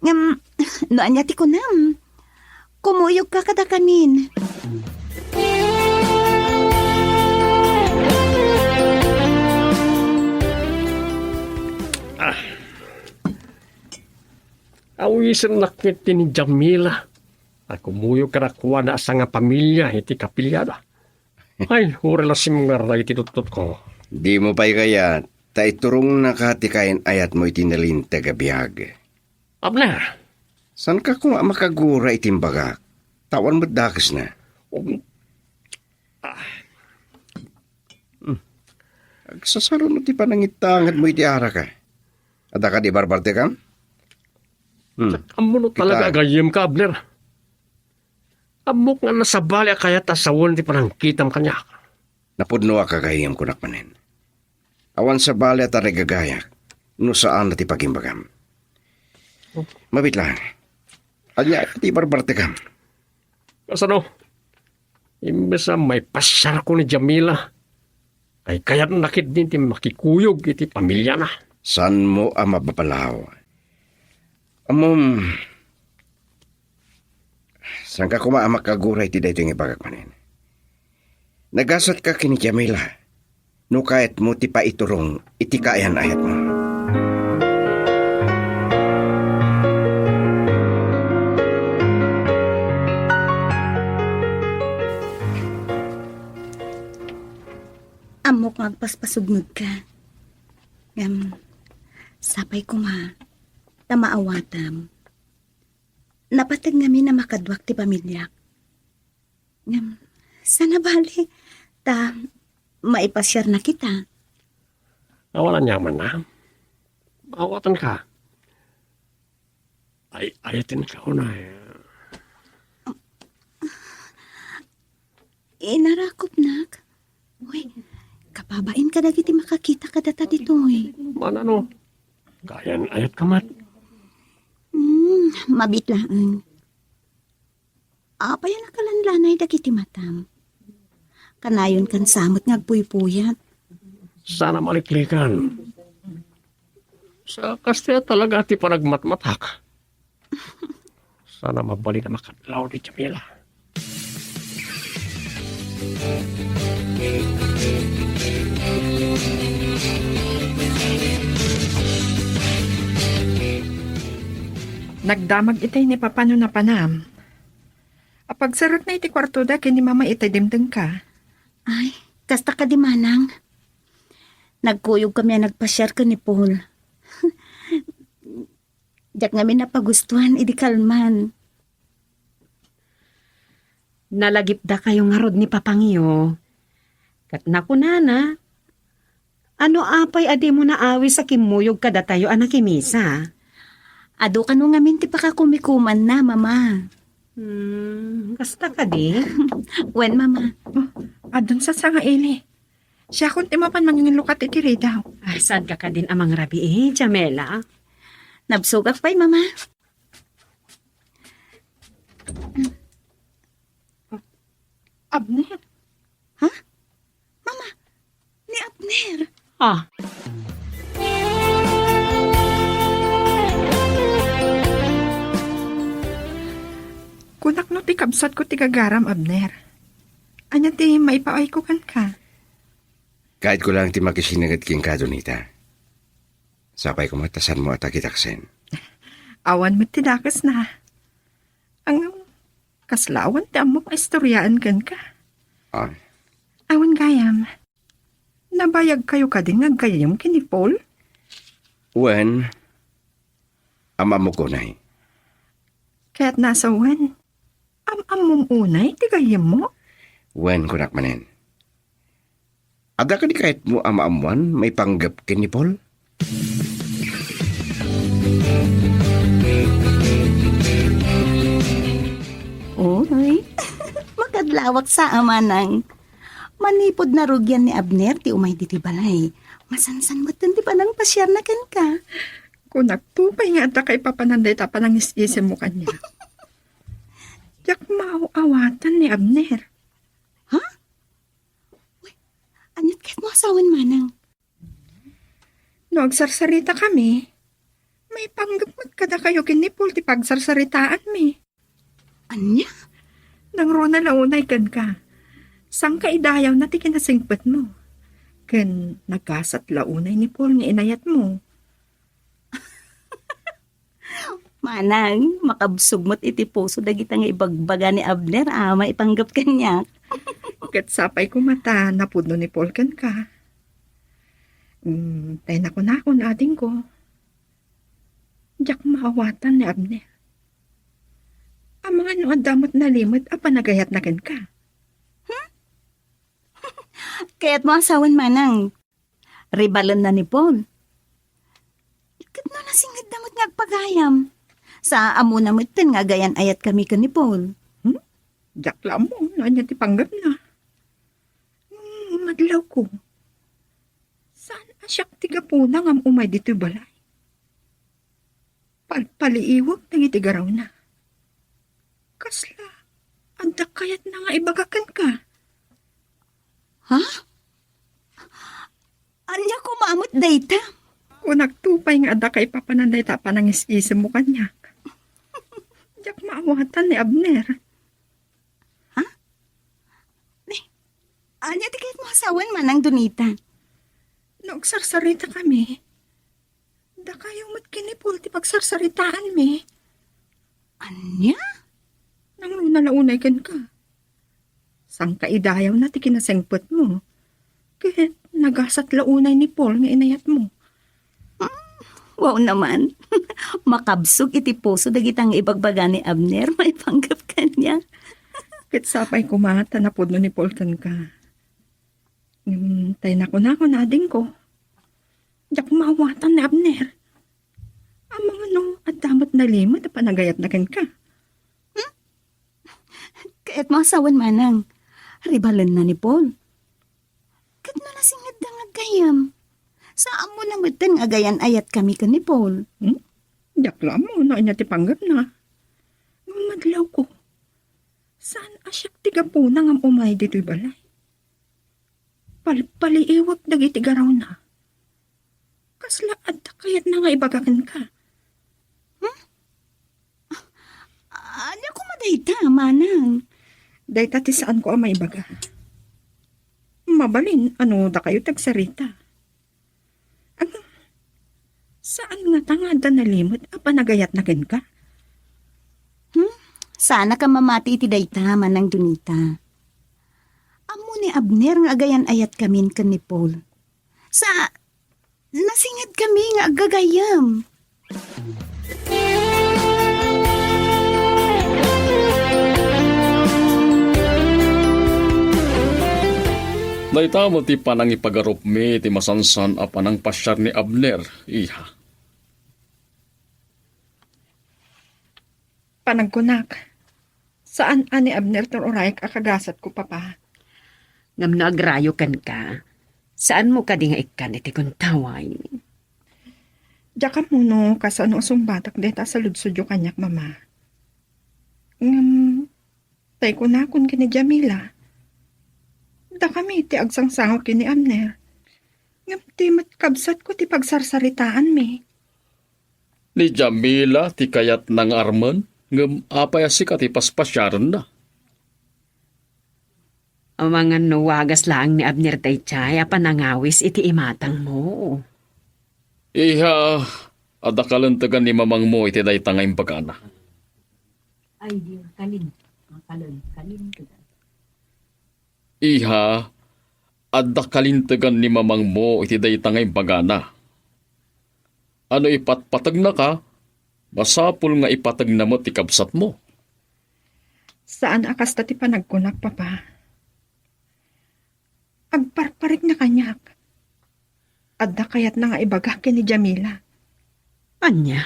Ngam, no anya ti kunam. Kumuyog ka kada kamin. Awisan nakit ni Jamila. Ako muyo karakuha na sa nga pamilya iti kapilyada. Ay, urelasim nga ray titutot ko. Di mo pa'y kaya, ta iturong nakatikain ayat mo itinalin tagabiyag. Abner, San ka kung makagura itimbaga? Tawan mo't dakas na. Agsasaro mo ti panangitangad mo iti ara ka. Ada ka di barbarte ka? amo no talaga Kita- agayim ka, Abner. Amok nga nasabali kaya tasawon ti panangkitam kanya. Napudno ka kagayam ko nakmanin. Awan sa bali at arigagayak, no saan na ti pagimbagam. Mabit lang. Anya ti barbarte ka. Kasano? Imbes na may pasyar ko ni Jamila. Ay kaya't nakit din ti makikuyog iti pamilya na. San mo ang mapapalaw? Amom, saan ka kumaamak kaguray ti dayto yung ipagakmanin? Nagasat ka kini Jamila, no kahit mo ti pa iturong iti kaayan ayat mo. Amok nga agpaspasugnod ka. Sapay ko ma. Tamaawatam. Napatag ngami na makadwak ti pamilya. Sana bali. Maipasyar na kita. Awalan yaman na. Awatan ka. Ay, ayatin ka una. Inarakop nak. Uy, kapabain ka dagiti makakita ka data dito eh. Manano? Kayan ayat kamat. Mabitlaan. Apay nakalanlanay dagiti matam. Kanayon kan samot ngagpuypuyat. Sana maliklikan. Sa kastya talaga ti panagmatmatak. Sana mabalik na makadlaw ni Jamila. Nagdamag itay ni papano na panam. Apagsarat na iti kwarto da kini mama itay dimdeng ka. Ay, kasta ka di manang. Nagkuyog kami nagpasyar ka ni Paul. Jak nga napagustuhan, idi kalman. Nalagip da kayo nga rod ni Papangyo. Kat nakunana, ano apay adi mo na awi sa kimuyog kada tayo anak kimisa? Ado ka nung ngamin ti pakakumikuman na, mama. Kasta ka di? Wen, mama. Adun sa sanga ili. Siya kung timapan mangingilukat itiri daw. Ay, saan ka din amang rabi Jamela? Nabsugak pa'y, mama. Abner, Mama, ni Abner. Ah, kunak no ti kabsat ko ti kagaram, Abner. Anya ti maipaay ko kan ka. Kahit ko lang ti makisinagat king kadunita. Sapay ko matasan mo at akitaksen. Awan mo ti dakas na. Ang kaslawan ti amo paistoryaan kan ka. Ah, Awan gayam. Nabayag kayo ka din ngagayam kini Paul? wen, ama mo ko nay. Kaya't nasa wan. Am-am unay, ti gayam mo? Wen kunak manen. Ada ka di kahit mo ama-amuan may panggap kin ni Paul? Oy, makadlawak sa ama nang. Manipod na rugyan ni Abner, ti umay di ti balay. Masansan mo ti panang pasyar na kan ka. Kunak tupay nga ata kay papananday tapan ang isim mo kanya. Yak mauawatan ni Abner. Anyat kahit mo asawan manang. No, agsarsarita kami. May panggapot kada kayo kinipol ti pagsarsaritaan mi. Anya? Nang rona launay kan ka. Sang kaidayaw na ti kinasingpet mo. Ken nagkasat launay ni Paul nga inayat mo. Manang, makabsog mo't iti puso dagita nga ibagbaga ni Abner, maipanggap kanya. Ket sapay ko mata napudno ni Paul kan ka. Tay na ko ading ko. Diyak maawatan ni Abner. Ang mga no adamot na limot a panagayat na kan ka. Kaya't mo asawan manang, ribalon na ni Paul. Ikat na nasingid damot nga agpagayam. Sa amo na mutin nga gayan ayat kami ka ni Paul. Diyak lang mo, no anya ti panggap na. Madlaw ko. Saan asyak tiga po na ngam umay dito balay? Palpaliiwag na itigaraw na. Kasla, anda kayat na nga ibagakan ka. Anya ko maamot dayta. Kung nagtupay nga ada kay papananday tapan ang isim mo kanya. Diyak maawatan ni Abner. Anya di kahit mo asawan manang dunita. Nagsarsarita kami. Da kayo mat kinipul ti pagsarsaritaan mi. Anya? Nang nalaunay kan ka. Sang kaidayaw na ti kinasengpet mo. Kahit nagasat launay ni Paul nga inayat mo. Wow naman. Makabsog iti puso dagitang ibagbaga ni Abner, may panggap kanya. Kahit sapay ko mata napod no ni Paul kan ka. Tay na ko ading ko. Diyak maawatan ni Abner. Ang mga no, at damat na limot at panagayat na kan ka. Kaya't mo asawan manang, ribalon na ni Paul. Kat na nasingad na nga gayam. Saan mo na mutin nga gayan ayat kami ka ni Paul? Diyak lang mo, no, anya ti panggap na. Madlaw ko. Saan asyak tiga po na ngam umay dito'y balay? Paliiwag nagitiga raw na. Kasla at kayat na nga ibagakan ka. Anya ko madayta, manang. Dahil tati saan ko ang maibaga. Mabalin, ano da kayo tagsarita. Saan nga tangada na limot a panagayat na ken ka? Sana ka mamati iti dayta manang dunita. Amo ni Abner nga agayan ayat kamin kan ni Paul. Sa nasingad kami nga agagayam. Dayta mo ti panang ipagarup mi ti masansan a panang pasyar ni Abner, iha. Panagkunak. Saan ani Abner tor oray kakagasat ko, papa? Ngam no agrayo kan ka. Saan mo ka di nga ikan iti kuntaway? Diya ka muno kasano asong batak deta sa ludsudyo kanyak, mama. Tay ko na kun kini Jamila. Da kami ti agsangsango kini Abner. Ngam ti matkabsat ko ti pagsarsaritaan mi. Ni Jamila ti kayat ng arman, ngam apay si ti paspasyaran na. Ang mga nuwagas lang ni Abner Taychay, panangawis iti imatang mo. Iha, adakalantagan ni mamang mo iti day tangay pagana. Ay, di, kalin. Kalin. Iha, adakalintagan ni mamang mo iti day tangay pagana. Ano ipatpatag na ka, masapul nga ipatag na mo ti kabsat mo. Saan akas ti panagkunak, papa? Agparparik na kanyak. Adda kayat na nga ibaga kini Jamila. Anya?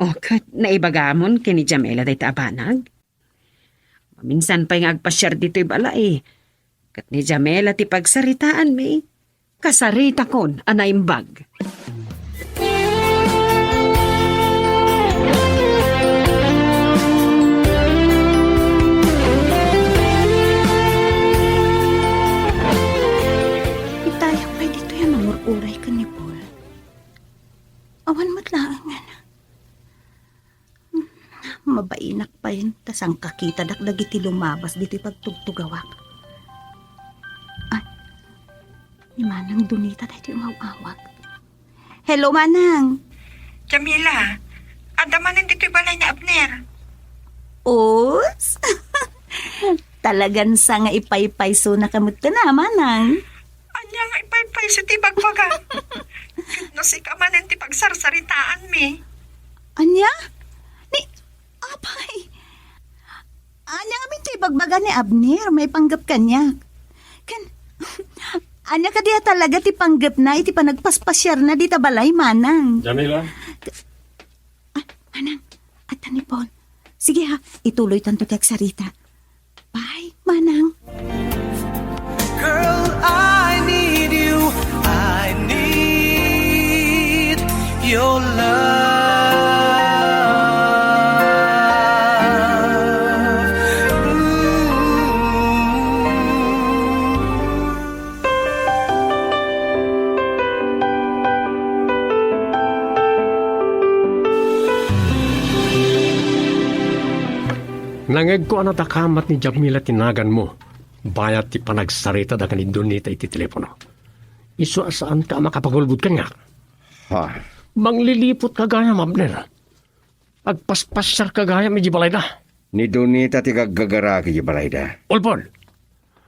O, kat naibagamon kini Jamila day taabanag? Minsan pa yung agpasyar dito'y bala eh. Kat ni Jamila ti pagsaritaan mi. Kasarita kon, anaimbag. Itayak pa dito yan mamururay ka ni Paul. Awan matlaan nga na. Mabainak pa yun, tas ang kakita dakdag iti lumabas dito pagtugtugawak. Ay, ni Manang Donita dito umawawag. Hello, Manang. Jamila, adamanin dito'y balay ni Abner. Os? Talagan sa nga ipaypay so nakamot ka na, Manang. Anya nga ipaypay sa tibagbaga. No si kamanin ti pagsarsaritaan mi. Anya? Ni, apay. Anya nga minto'y bagbaga ni Abner, may panggap kanya. Anya ka diya talaga ti panggap na, iti panagpaspasyar na di tabalay, Manang. Jamila? Manang, at ni Paul. Sige ha, ituloy tanto ti agsarita. Bye, Manang. Girl, I need you. I need your love. Nangeg ko ano takamat ni Jamila tinagan mo. Bayat ti panagsarita da kanid Donita iti telepono. Iso saan ka makapagulbud ka nga? Ha? Manglilipot ka gaya, Abner. Agpaspasyar ka gaya, medyo balay na. Ni Donita ti gagagara kay Balayda. Olpon,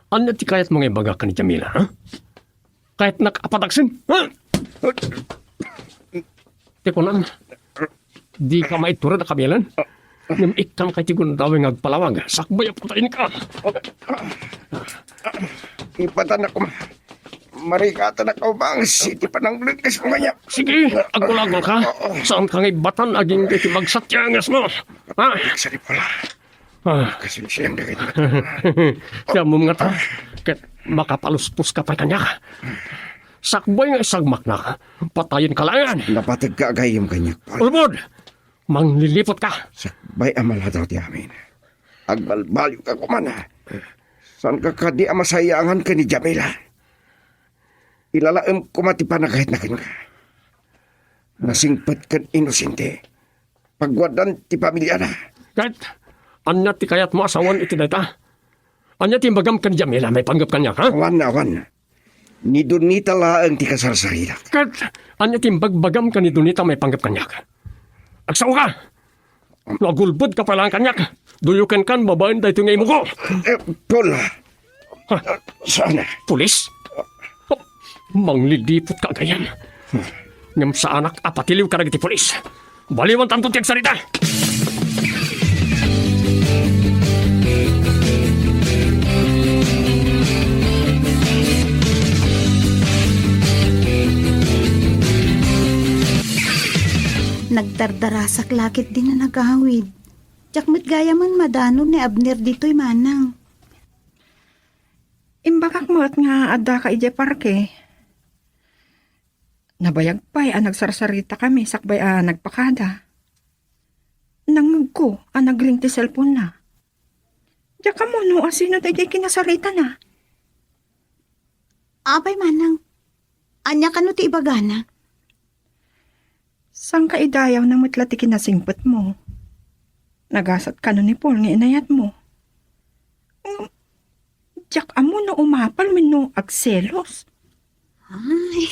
ano ti kayat mga ibaga ka ni Jamila, ha? Kahit nakapataksin, ha? Teko na, di ka maitura na kamilan? Ngam ikam kay tigun dawing agpalawag, sakbay patayin ka. Ipatan ako. Marikata na ka bang siti pananglugas mo kanya. Sige, agulagol ka. Saan ka ngibatan aging kitibagsatyangos mo? Ha? Sari pala. Ah, Kasi siyang dagit na. kaya mo nga ta. Ket makapaluspos ka pa kanya. Sakbay nga isagmak na. Patayin ka lang. Napatag ka agayim kanya. Ulbod, manglilipot ka. Sakbay amala daw ti amin. Agbalbalyo ka kumana. San ka di amasayangan ka ni Jamila? Ilalaem ko matipan na kahit nakin ka. Nasingpat kan inosente. Pagwadan ti pamilya na. Kahit, anya ti kayat mo asawan iti data. Anya ti bagam kan Jamila, may panggap kanya, ha? Awan. Ni Donita laeng ti kasarsarila. Kahit, anya ti bagbagam ka ni Donita, may panggap kanya. Agsaw ka! Nagulbod ka pala ang kanya. Duyukan kan, babaen da ito ngay mo ko. Paul, Ha? sana? Pulis? Oh, manglilipot ka gayan. Ngam sa anak, apatiliw ka nagiti pulis. Baliwan tanto tiyag sarita. Nagdardarasak lakit din na nagahawid. Tsak met gaya man madanon ni Abner dito'y manang. Imbakak mo at nga adda ka ije parke. Nabayag pa'y nagsarsarita kami sakbay nagpakada. Nangag ko nagring ti cellphone na. Diya ka mo no asino tayo kinasarita na. Apay manang, anya ka no ti ibagana? Sang ka idayaw ng matlati kinasingpet mo? Nagasat ka no ni Paul nga inayat mo. Diyak amo no umapal min no agselos. Ay,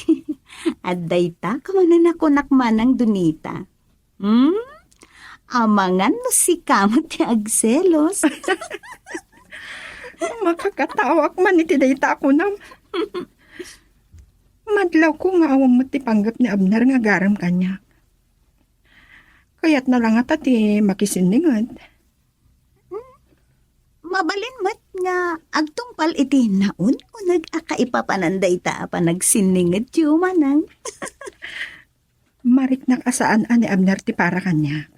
aday ta, kamanan ako nakmanang dunita. Amangan no si kamot ti agselos. Makakatawak man iti dayta ako nam. Madlaw ko nga awam mo ti panggap ni Abner nga garam kanya. Kaya't na lang at ti makisiningad. Mabalin mat nga agtungpal iti naun o nag-akaipapananday ta pa nagsiningad tiyo manang. Marik nakasaan ni Abner ti para kanya.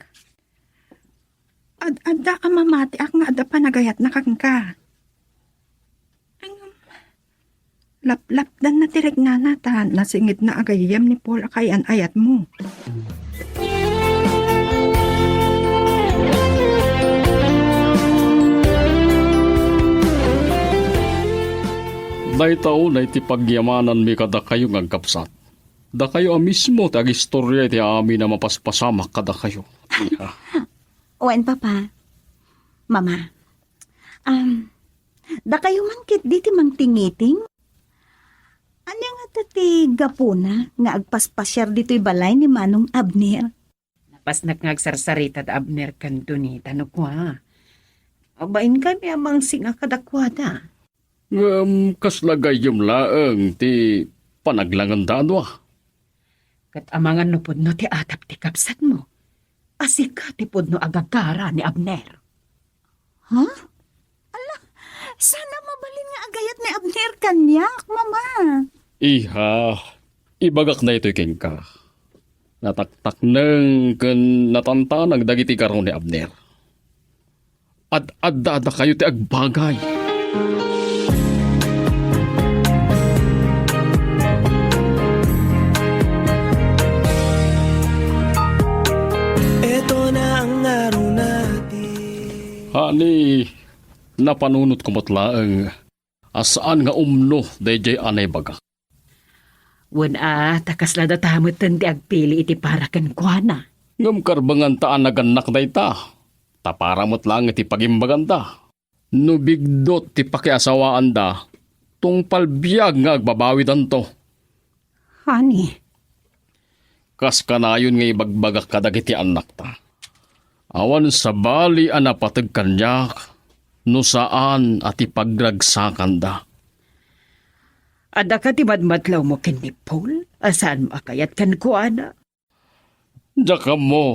Adda ka mamati ak nga adda pa nagayat na kang ka. Lap-lap dan natirek na nata nasingit na agayam ni Paul akay an ayat mo. Day tao na iti pagyamanan mi kada kayo ng kapsat. Da kayo mismo ti agistorya iti amin na mapaspasamak kada kayo. Iha. Wen papa, mama, da kayo mangkit di ti mangtingiting? Anya nga tati gapuna nga agpaspasyar dito'y balay ni Manong Abner? Pas nagsarsarita da Abner kan dunita no kwa. Abain kami amang singa kadakwada. Kaslagay yung laeng ti panaglangan dadwa. Kat amangan no pud no ti atap ti kapsat mo. Asika ti pud no agagara ni Abner. Ha? Ala, sana mabalin nga agayat ni Abner kanyak, mama. Iha, ibagak na ito'y king ka. Nataktak nang kan natantanag dagiti karon ni Abner. Ad-adda kayo ti agbagay. Ito na ang araw natin. Hani, napanunot ko matlaang asaan nga umno dayjay anay baga. Wen takas lada tamot ti agpili iti para kan kuana. Ngam karbangan taan naganak dayta. Taparamot lang iti pagimbaganda. No bigdot ti pakiasawaan da, tungpal biyag nga agbabawidan to. Hani, Kas kanayon nga ibagbagak kadagiti anak ta. Awan sa bali anapatag kanyak, no saan at ipagragsakan da. ada ka ti madmatlaw mo ken ni Paul? Asaan mo akayat kan kuana? Diyaka mo,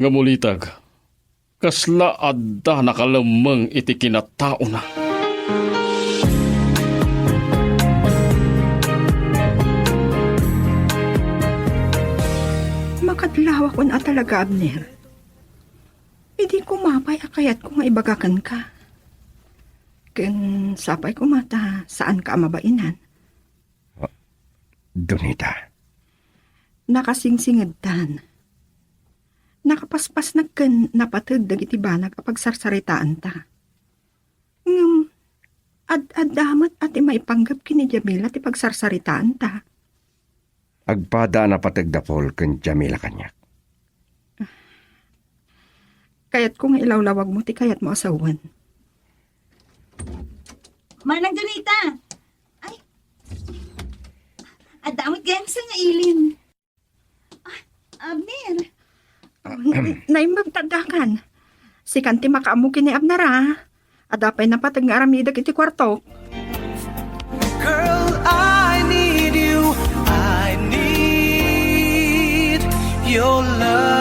nga mulitag, kasla adda nakalamang iti kinatao na. Makadlawa ko na talaga, Abner. Hindi ko mapay akayat ko nga ibagakan ka. Ken sapay ko mata saan ka mabainan. Donita, Nakasingsingedtan. Nakapaspas na ken napatag dagiti banag kapag sarsaritaan ta. Ad-adamat at maipanggap kini Jamila ti pagsarsaritaan ta. agpada na patagdapol ken Jamila kanyak. Kayat ko nga ilawlawag mo ti kayat mo asawan. Manang Donita! Ay! Adamot gayang sa nga ilin. Abner! Naimagtadakan. Si kanti makaamu kini Abnara. Adapay na patag nga aramidag iti kwarto. Girl, I need you. I need your love.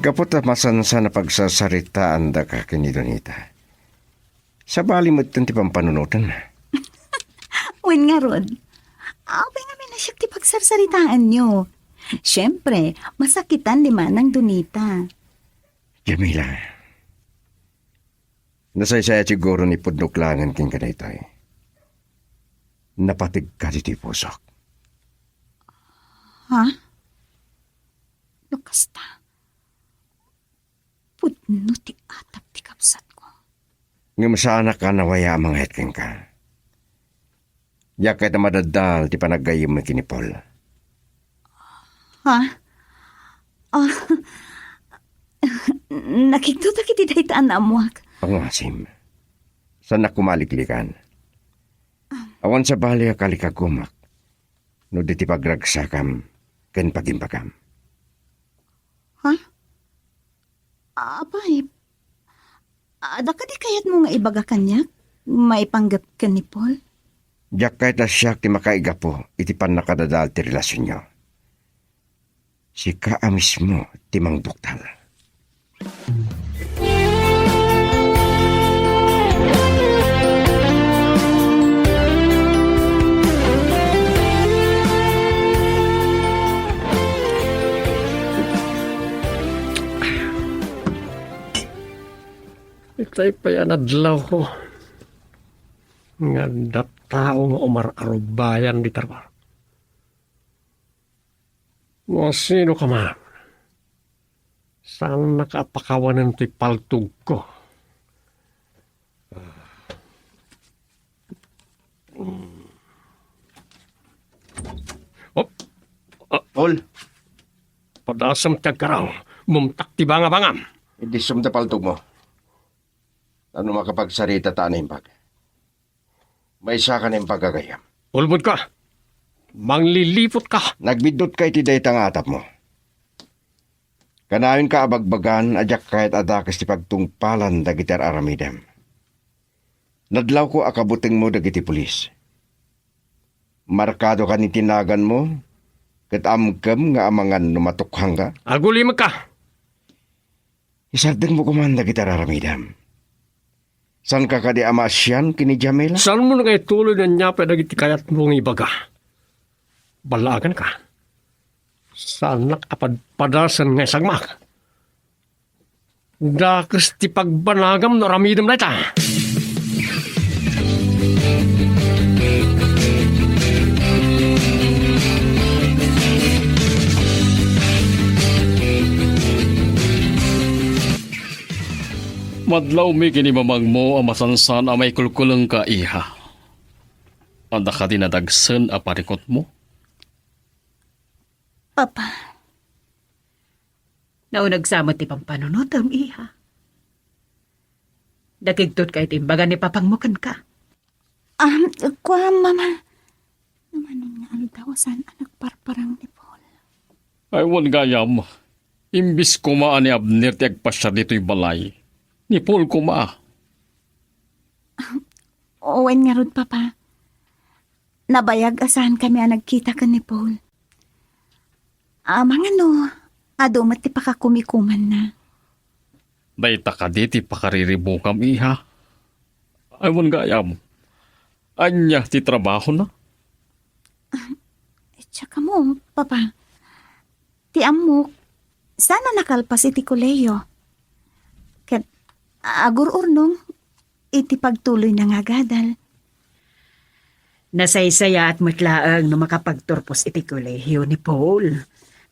Kapot na masansa na pagsasaritaan da ka kini Donita. Sa bali mo ti pampanunutan. Wen nga ron. Abay nga na siya ti pagsarsaritaan nyo. Siyempre, masakitan ni Manang Donita. Jamila. Nasaysaya siguro ni Pudnuklangan king kadaytoy. Napatig ka di pusok. Ha? Lukasta. Pudno ti atap ti kapsat ko. Ngam sana ka nawaya ang mga hetking ka. Yakay na madadal ti panagayim mo kini Paul. Ha? Ah, nakikita kiti daytaan na amuak. Pangasim. Sana kumaliklikan. Awan sa bali kalikagumak. No di ti pagragsakam ken pagimpakam. Ha? Abay, ada ka di kayat mo nga ibaga kanya? Maipanggap ka ni Paul? Diyak kahit na siya ti makaiga po, iti pan nakadadal ti relasyon nyo. Si ka mismo ti mang buktal. Itay pa yan adlaw ko. Nga dat tao nga umar-arubayan di tarwar. Mga sino ka man? Saan nakapakawanan ti paltug ko? Paul, Padasam tiyagkaraw. Mumtak ti banga-bangam. hindi sumda paltog mo. Ano makapagsarita ta na impag? May isa ka na impagagayam. Ulbod ka. Manglilipot ka. Nagbidot kay ti daytang atap mo. Kanayon ka abagbagan adyak kahit adakas ti pagtungpalan dagitar aramidem. Nadlaw ko akabuting mo dagiti pulis. Markado ka ni tinagan mo, kat amgam nga amangan numatukhang ka. Agulimag ka. Isardeng mo kumanda gitar aramidem. San ka kadi amasyan kini Jamila? Saan mo na kayo tuloy na niya pa dagiti kayat mong ibaga? Balagan ka. Saan nakapadpadasan nga sagmak? Dakas ti pagbanagam no ramidam na ita. Madlaw mi kinimamang mo ang masansan ang may kulkulong ka iha. Anda ka dinadagsan a parikot mo? Papa, Naunagsamot ti pampanunutam, iha. Dakigtot kay timbagan ni papangmukan ka. kwa mama. Naman nga ang dawasan anak parparang ni Paul. Ay, wan gayam. Imbis kumaan ni Abner ti agpasya dito'y balay. Ni Paul kuma. Owen nga rod, Papa. Nabayag asahan kami ang nagkita ka ni Paul. Mga no, adumat ti pakakumikuman na. Dayta ka diti pakariribukam iha. Ay, wan gayam. Anya ti trabaho na. Tsaka mo, Papa. Ti amok, sana nakalpas iti koleyo. Kat agur-urnong, iti pagtuloy na nga gadal. Nasaysaya at matlaang no makapagturpos iti kolehiyo ni Paul.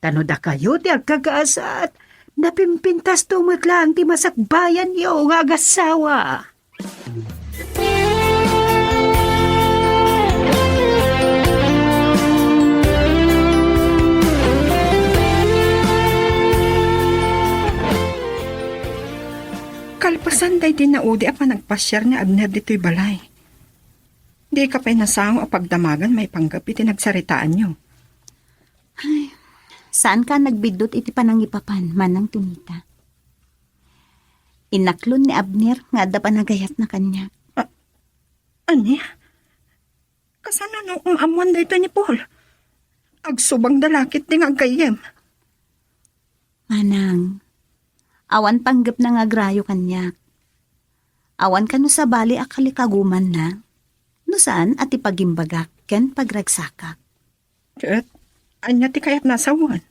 Tanoda kayo ti agkagaasat. Napimpintas tumatlaang ti masakbayan yo nga agasawa. Kalpasan day din naudi a panagpasyar ni Abner dito'y balay. Di ka pa'y nasang o pagdamagan may panggap iti nagsaritaan nyo. Saan ka nagbidot iti panangipapan, Manang Donita? Inaklon ni Abner nga adda panagayat na kanya. Anya? Kasano nung umamuan dito ni Paul? Agsubang dalakit din ang gayem. Manang, Awan panggap na nga grayo kanyak. Awan ka no sa bali akalikaguman na. No saan at ipagimbagak ken pagragsakak. Kat, anya ti kaya't nasawan.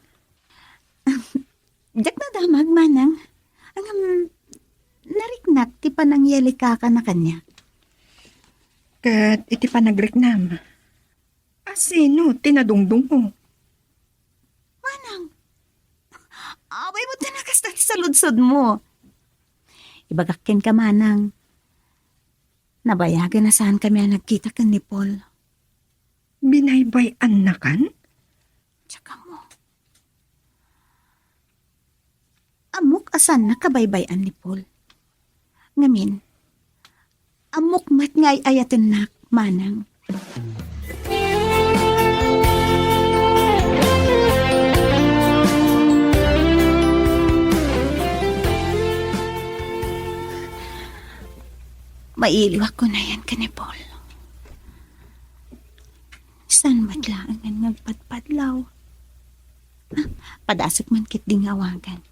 Diyak na damag manang. Ang nariknak ti panangyeli ka na kanya. Kat, iti pa nagriknam. Asino, tinadungdung mo. Manang, away mo tinakastan sa ludsod mo. Ibagakin ka manang. Nabayagan na saan kami ang nagkita kan ni Paul. Binaybayan na kan? Tsaka mo. Amok asan na kabaybayan ni Paul. Ngamin, amok mat ngay ayatin nak, manang. Mailiwak ko na yan ka ni Paul. San matlaan nga nagpadpadlaw? Padasok man kit ding awagan.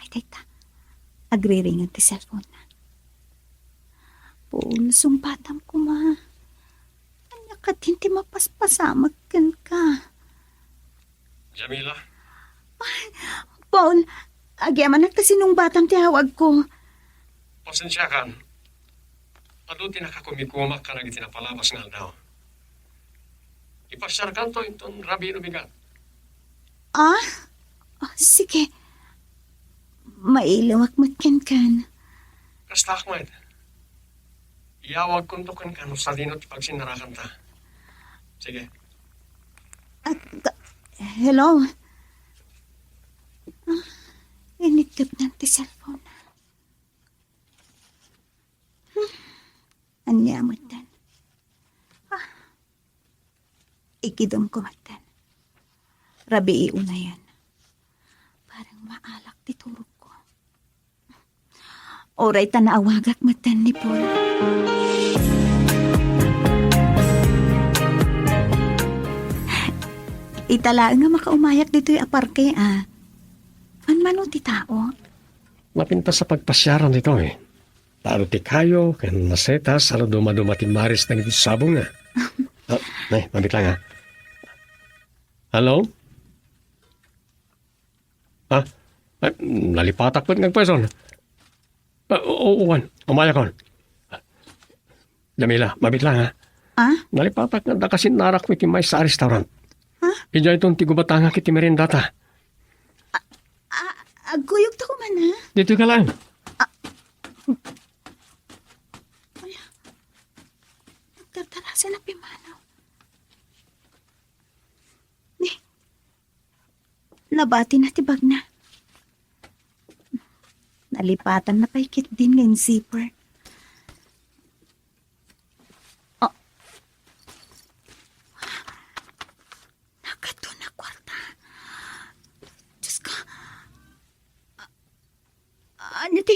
Ay, teka. Agre-ring ang ti cellphone na. Paul, sumpatam ko ma. Anya ka tinti mapaspasamag kan ka. Jamila, Paul, agyaman na sinong batang tihawag ko. pasensya kan. Ado tinakakumikumak ka na itinapalabas nga daw. Ipasyar kan to itong rabi bigat. Ah? Sige. Mailawak matkan-kan. Kasta Ahmed. Iyawag kuntukan ka no sa dinot pagsinarakan ta. Sige. Hello? Inikap ng ti cellphone. Anya mo tan. Ikidom ko matan. Rabi iuna yan. Parang maalak ti turok ko. Oray ta naawagak matan ni Paul. Italaan nga makaumayak dito'y aparke Anmano ti tao? Mapinta sa pagpasyaran dito eh. Talo ti kayo, kan nasetas, alo dumaduma ti maris na iti sabong nga. Mabit lang ha. Hello? Nalipatak po ngagpason. Uwan, umaya kon. Jamila, mabit lang ha. Nalipatak nga dakasin narak mo kimay sa restaurant. Ija itong tigubatanga kiti merendata. Aguyog to ko man Dito ka lang. Nagtartarasan na pimanaw. Nabati na tibag na. Nalipatan na paikit din ngayon zipper. Nakato na kwarta. Diyos ko. Ano ti?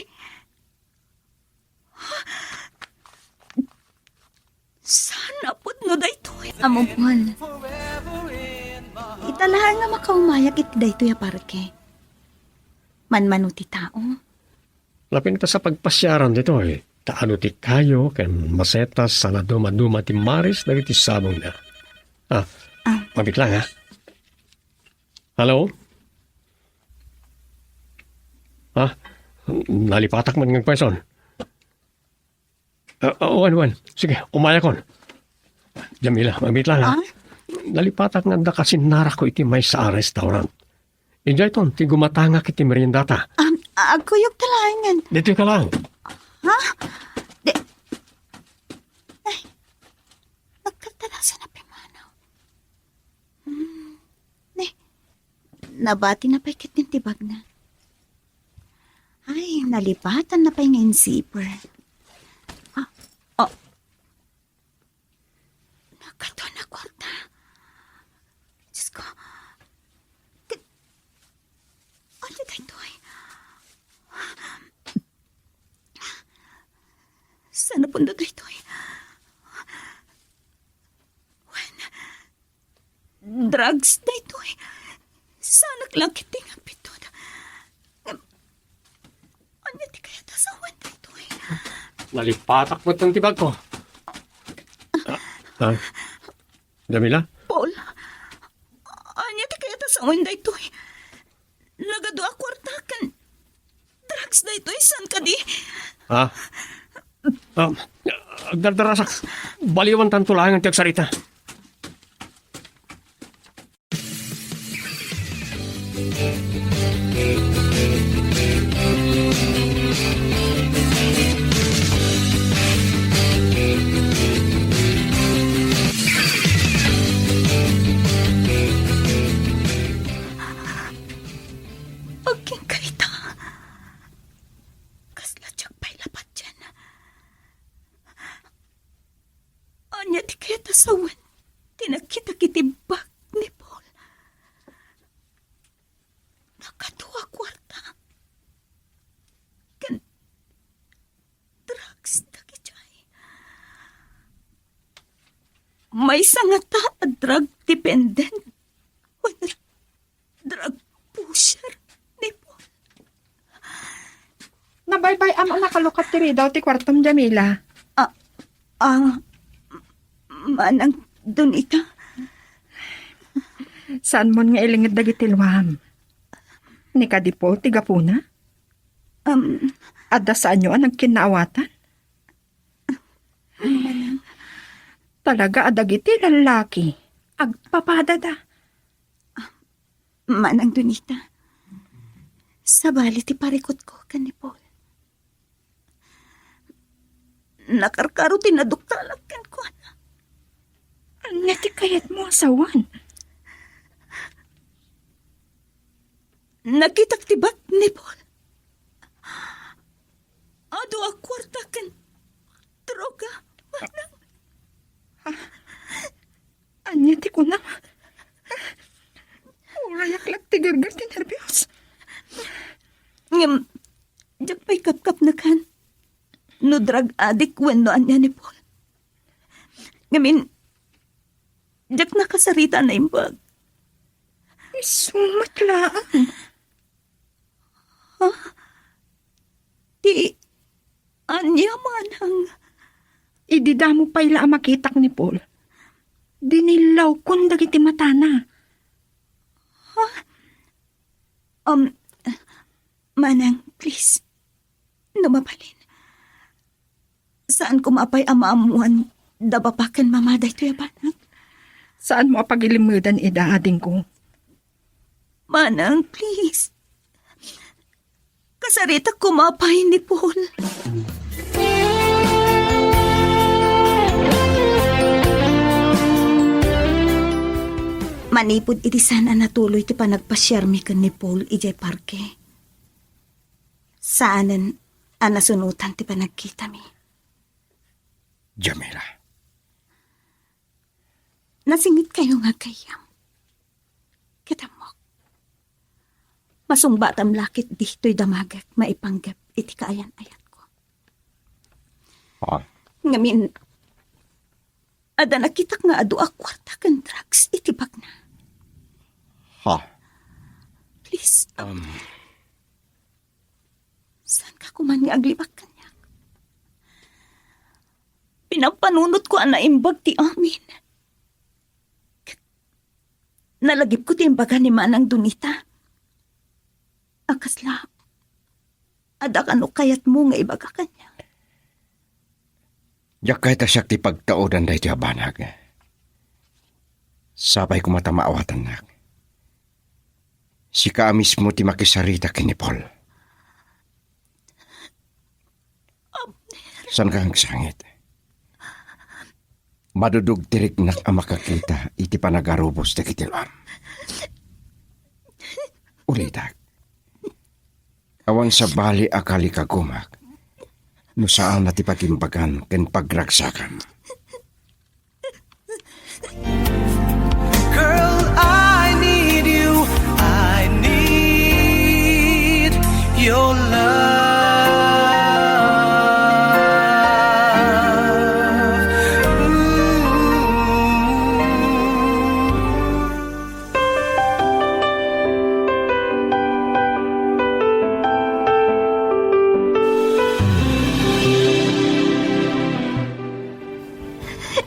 Sana po no dayto. Among Paul. Italahan nga makaumayak iti dayto ya parke. Manmano ti tao. Lapin ta sa pagpasyaran dito eh. Taano ti kayo, kan masetas, sana dumaduma ti maris, dagiti sabong na. Mabit lang ha. Hello? Nalipatak man ng person. Wan. Sige, umaya kon. Jamila, mabit lang ha. Nalipatak nga da kasi narak ko iti may sa restaurant. Ijay ton, ti gumatanga kiti meriendata. Aguyog talahangan. Dito ka lang. Ay, nagtartarasan na pimanaw. Nabati na paikit ng tibag na. Ay, nalipatan na pa yung zipper. Nakato na kwarta. Diyos ko. Ano tayo ay? Sana punta tayo ay? drugs na ito eh. Sana lang kiting pito na. Ano di kaya tasawan na ito eh. Nalipatak mo itong tibag ko. Jamila? Paul, ano di kaya tasawan na ito eh. Lagado ako artakan. Drugs na ito eh. San ka di? Agdardarasak. Baliwan tanto lang ang tiyagsarita. Aging kaita. Kasla tiyag pa'y lapat dyan. Anya di kaya tasawan. Tinakita kitibak ni Paul. Nakatuwa kwarta. Kan drugs na kitay. May sangata a drug dependent. Wala drug pusher ni Paul. Nabaybay ang nakalukat tiri daw ti kwartom Jamila. Manang Donita. Saan mo nga ilingid dagiti luwam? Ni Kadipol, tiga puna? Adda saan nyo ang nagkinaawatan? Talaga adagiti lalaki. Agpapadada. Manang Donita. Sa bali ti parikot ko kan ni Paul. Nakarkaro tinaduktalak kan ko. Anya ti kayat mo asawan? Nakitak tibak ni Paul. Ado akwarta kan droga. Manang. Anya ti kunang. Urayak lang ti gargar ti nervyos. Ngam, jak pa'y kapkap na kan. No drug addict wenno anya ni Paul. Ngamin, jak nakasarita na imbag. Sumatlaan. Di, anya manang. Ididamo pa ila ang makitak ni Paul. Dinilaw kung dagiti matana. Manang, please. Numapalin. Saan ko mapay amaamuan dabapakan mamaday to yabanang? Saan mo apagilimudan idaading ko? Manang, please. Kasarita ko mapay ni Paul. Manipod iti sana natuloy ti panagpasyarmi kan ni Paul ijay parke. Saanan anasunutan ti panagkita mi. Jamila. Nasingit kayo nga kayam. Kita mo. Masungbatam lakit dito'y damagak maipanggap iti kaayan-ayat ko. Ngamin, ada nakitak nga adu akwarta kan drugs iti bag na. Please, saan ka kuman nga aglibak kanya? Pinapanunot ko ang naimbag ti amin. Nalagip ko ti imbaga ni Manang Donita. Akasla, adak ano kayat mo nga ibaga kanya. Yak kahit asyak ti pagtaodan dahi ti abanag. Sabay ko matamaawatan nak. Si ka mismo ti makisarita kini Paul. San ka ang sangit? Madudug tirik nak ang makakita iti panagarubos ti kitilwam. Ulitak. Awan sa bali akali kagumak. No saan na ti pagimbagan ken pagragsakan. Girl, I need you. I need your love.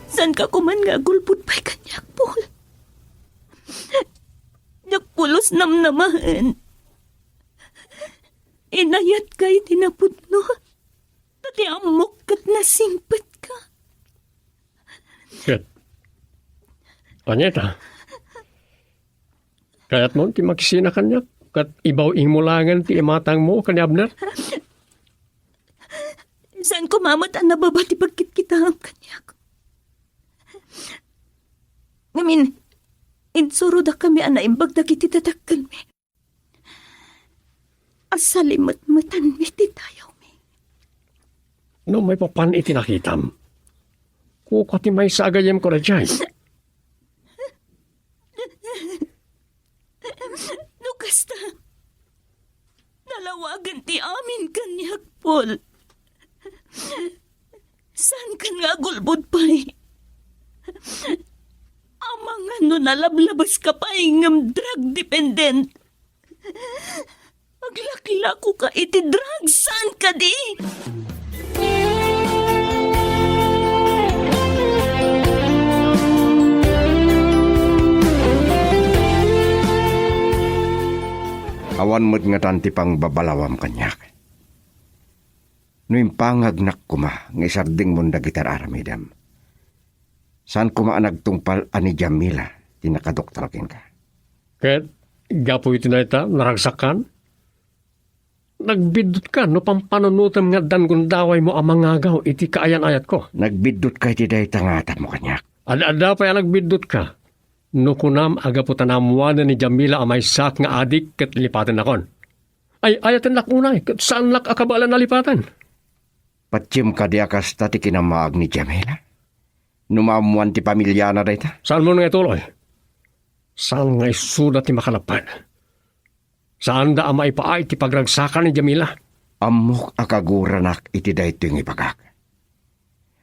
San ka kuman nga gulpod pa'y kanyak, Paul? Nagpulos namnamahan. Inayat kay tinapudno. Tati amok kat nasingpat ka. Ket. Anyeta. Kaya't mo ti makisina kanyak. Kat ibaw imulangan ti imatang mo kani Abner. San kumamat ang nababati pagkit kita ang kanyak. Ngamin, insuro da kami ang naimbag da kiti tatakal mi. Asalimat-matan mi ti tayaw mi. No may papan iti nakitam. Kukati may sagayem ko na dyan. No kasta, nalawagan ti amin kanyak, Paul. Saan ka nga gulbod pa'y? Amang ano nalablabas ka pa'y ngam drug dependent. Aglaklako ka iti drug, saan ka di? Awan mo't nga tanti pang babalawam kanyak. No impangag nak kuma, nga isarding mong dagitar aramidam. Saan kuma nagtungpal ani Jamila, tinakadoktrakin ka. Ket, gapo iti na ita, naragsakan. Nagbidot ka, no pampanunutam nga dan kung daway mo ang mangagaw, iti kaayan-ayat ko. Nagbidot kay ti day tangata mo kanyak. Ada pa yan nagbidot ka. No kunam agaputanamwanan ni Jamila amay sak nga adik ket lipatan nakon. Ay ayatan nakunay, ket saan lak akabalan na lipatan? Patsim ka di akas tati kinamaag ni Jamila. Numamuan ti pamilya na dayta. Saan mo nga ituloy? Saan nga isudat ti makalapan? Saan da ama ipaay ti pagragsakan ni Jamila? Amok akaguranak iti dayto yung ipagak.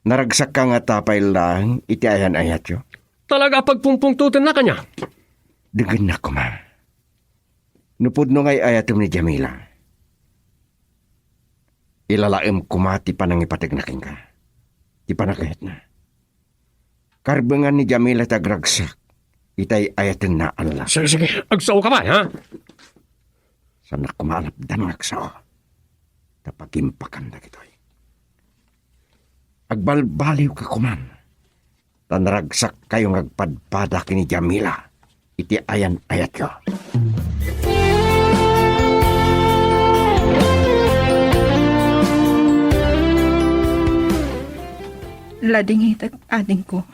Naragsak ka nga tapay lang iti ayan-ayat yo. Talaga pagpumpungtutin na kanya. Dugin na ko ma. Nupod no ngay ayatom ni Jamila. Ilalaim ko ma ti panangipatignaking ka. Ti panakayat na. Karbengan ni Jamila tagragsak. Itay ayatin na anla. Sige, agsaw ka ba, ha? Sanak ko maalapdan ng agsaw. Tapagimpakan na kitoy. Agbalbaliw ka kuman. Tanragsak kayong agpadpada kini Jamila. Iti ayan-ayat ko. Lading hitag ading ko.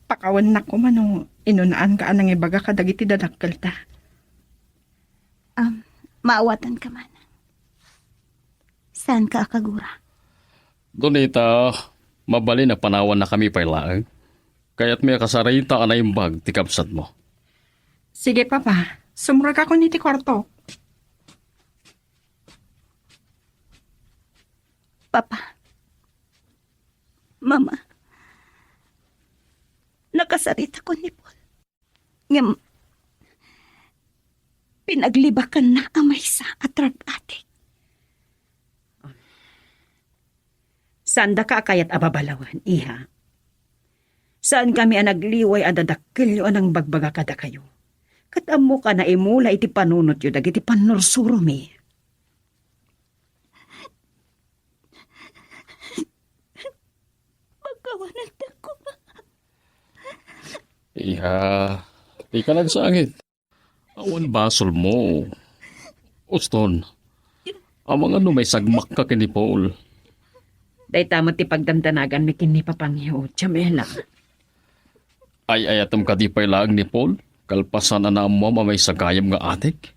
Pakawan na ko manong inunaan ka anang ibaga kadagiti dadakkel ta. Maawatan ka man. Saan ka akagura? Donita, mabali na panawan na kami pailaang. Kaya't may kasarita ka na yung bag, tikapsat mo. Sige papa, sumurag ako ni ti kwarto. Papa. Mama. Nakasarita ko ni Paul. Ngam, pinaglibakan na amay sa atrag atik. Saan da ka kayat ababalawan, iha? Saan kami ang nagliway adadakkel yo anang bagbaga kada kayo? Katamo ka na imula iti panunot yo dagiti panursuro mi. Pagkawanan ko. Iha, di ka nagsangit. Awan basol mo. Uston, ang mga may sagmak ka kini Paul. Day tamo ti pagdamdanagan mi kini papangyo, Jamela. Ay ayatom ka di pailaang ni Paul. Kalpasan na mo mamay sagayam nga atik.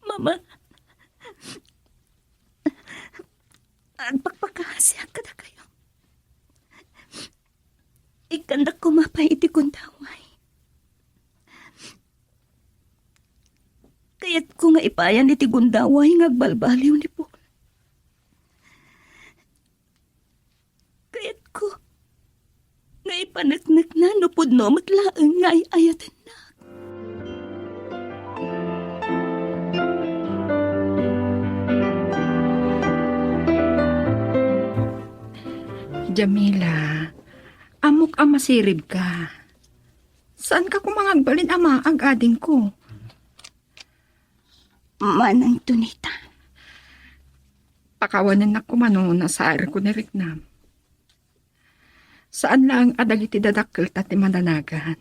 Mama. Agpagpakahasya ka na kayo. Ikanda kumapay iti kundaway. Kaya't ko nga ipayan iti gundaway ngagbalbaliw ni Paul. Kaya't ko nga ipanagnak na nupod no matlaang nga ayatan na. Jamila, amok ang masirib ka. Saan ka kumangagbalin ama ang ading ko? Manang Tunita. Pakawanan na kumano na sa air ko ni Riknam. Saan lang adag iti dadakkel tati mananagan?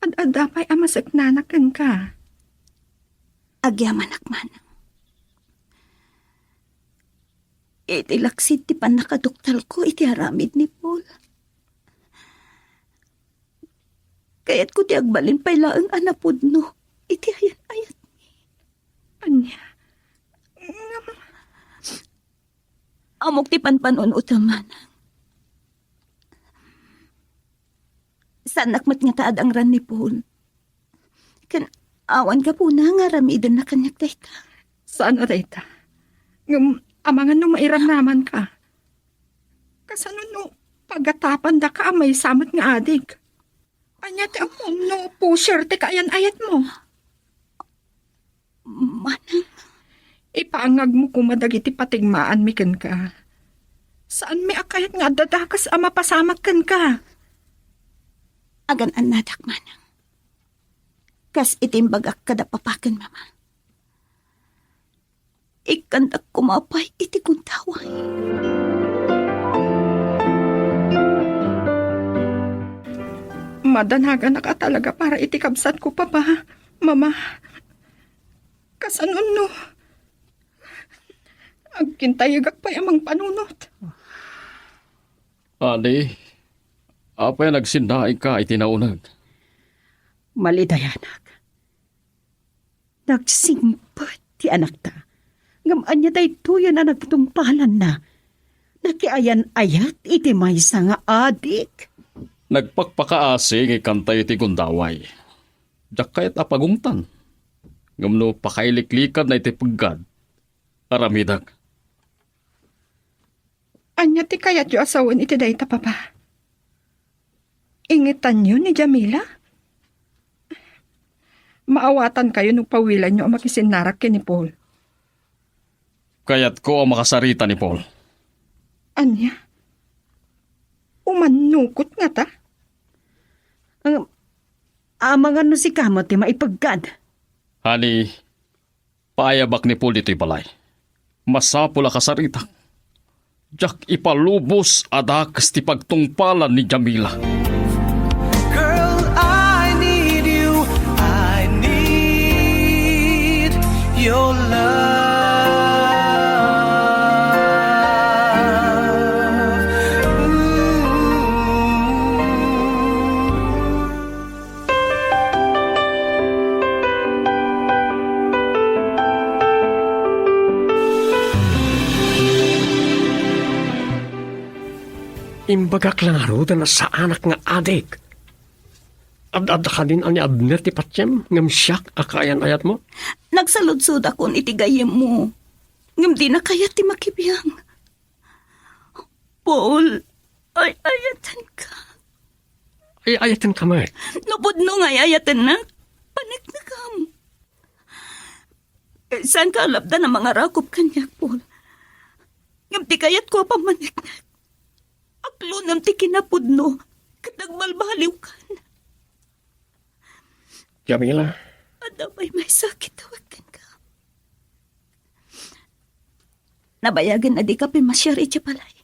Ad-adapay amasak nanakan ka. Agyaman akmanang. Iti laksit ti panakaduktal ko iti haramid ni Paul. Kaya't ko ti agbalin pay laeng anapod no. Iti ayat-ayat. Anya? Amok ti panpanon utaman. Sanak mat nga taad ang ran ni Paul. Kan awan ka po na nga ramidan na kanyak dayta. Saan o dayta? Amangan no mairam naman ka. Kasano no pagatapan da ka may samot nga adig. Anya ti ako no pusher ti kaayan ayat mo. Manang, Ipaangag mo kumadag iti patigmaan mi ken ka. Saan mi akayat nga dadakas ama pasamag ken ka? agan anadak manang. Kas itimbagak kada papakan mama. Ikandak kumapay iti kuntaway. Madanaga na ka talaga para iti kabsat ko pa ba, mama? Kasanon no? Agkintayagak pa amang panunot. Ani, apay nagsindaay ka itinaunag. Malidayanak. Nagsimpot ti anak ta. Ngamaan niya tayo tuyan na nagtungpalan na. Nakiayan-ayat iti maysa nga adik. Nagpakpakaasi ng kantay iti gundaway. Diyak kayat apagungtan. Ngamno pakailiklikan na iti paggad. Aramidag. Anya ti kayat yu asawan iti dayta papa. Ingitan nyo ni Jamila? Maawatan kayo nung pawilan nyo ang makisinarak ni Paul. Kayat ko ang makasarita ni Paul. Anya? Umanukot nga ta? Amangan no si kamot ti maipagkad. Hani, paayabak ni Paul dito'y balay. Masapula kasarita. Diyak ipalubos adakas ti pagtungpalan ni Jamila. Girl, I need you. I need your love. Imbagak lang aruda na sa anak nga adik. Ad-ad ka din ani Abner ti patyem ngam siyak akayan ayat mo. Nagsaludsod ako iti gayem mo. Ngam di na kaya ti makibiyang. Paul, ay ayatan ka. Ay ayatan ka may. Nupod no nga ayatan na. Panik na kam. Saan ka alabda na mga rakop kanya, Paul? Ngam ti kayat ko pamanik na. Aklo nam ti kinapudno. Katagmalbaliw ka na. Jamila, Adamay may sakit tawagan ka. Nabayagan na di ka pimasyari siya palay.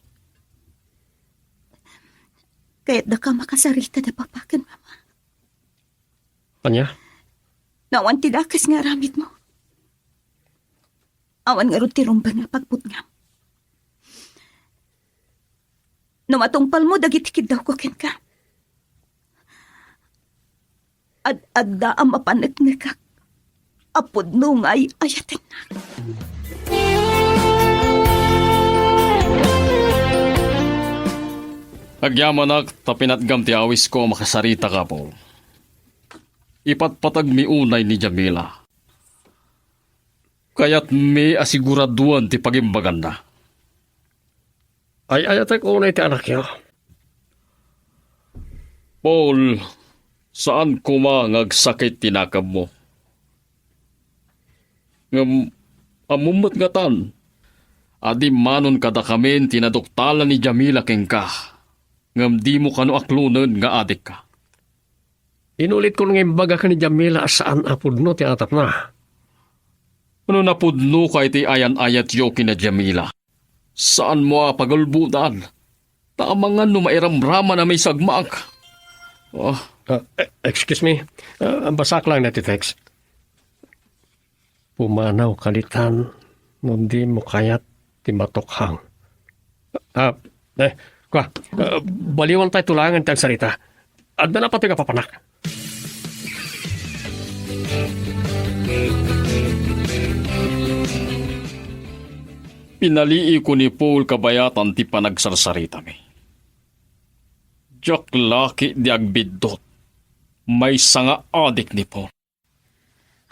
Kaya't da ka makasarita na papakan, mama. kanya? Nawan tidakas nga ramit mo. Awan nga ron tirumban nga pagputngam. Numatungpal mo, dagitikid daw ko ken ka. Ad-adda ang mapanet nga ka. Apod no nga ay ayatin na. Agyamanak tapinatgam ti awis ko makasarita ka, Paul. Ipatpatag mi unay ni Jamila. Kaya't may asiguraduan ti pagimbagan na. Ay ayatan ko na iti anak niya. Paul, saan kumangagsakit tinakab mo? Ngam, amumot nga tan. Adi manon kada kami tinaduktalan ni Jamila keng ka. Ngam di mo kano aklunan nga adik ka. Inulit ko nga imbaga ka ni Jamila saan apod no ti atap na. Ano napudno ka iti ayan-ayat yo kina Jamila? Saan mo pagulbudan? Taamangan no mairamrama na may sagmaak. Oh, Excuse me, basak lang na ti text. Pumanaw kalitan, nundi mo kayat ti matokhang. Baliwan tayo tulangan tayong sarita. At na pati ka papanak. pinalii ko ni Paul kabayatan ti panagsarsarita mi. Diyak laki di agbidot. May sanga adik ni Paul.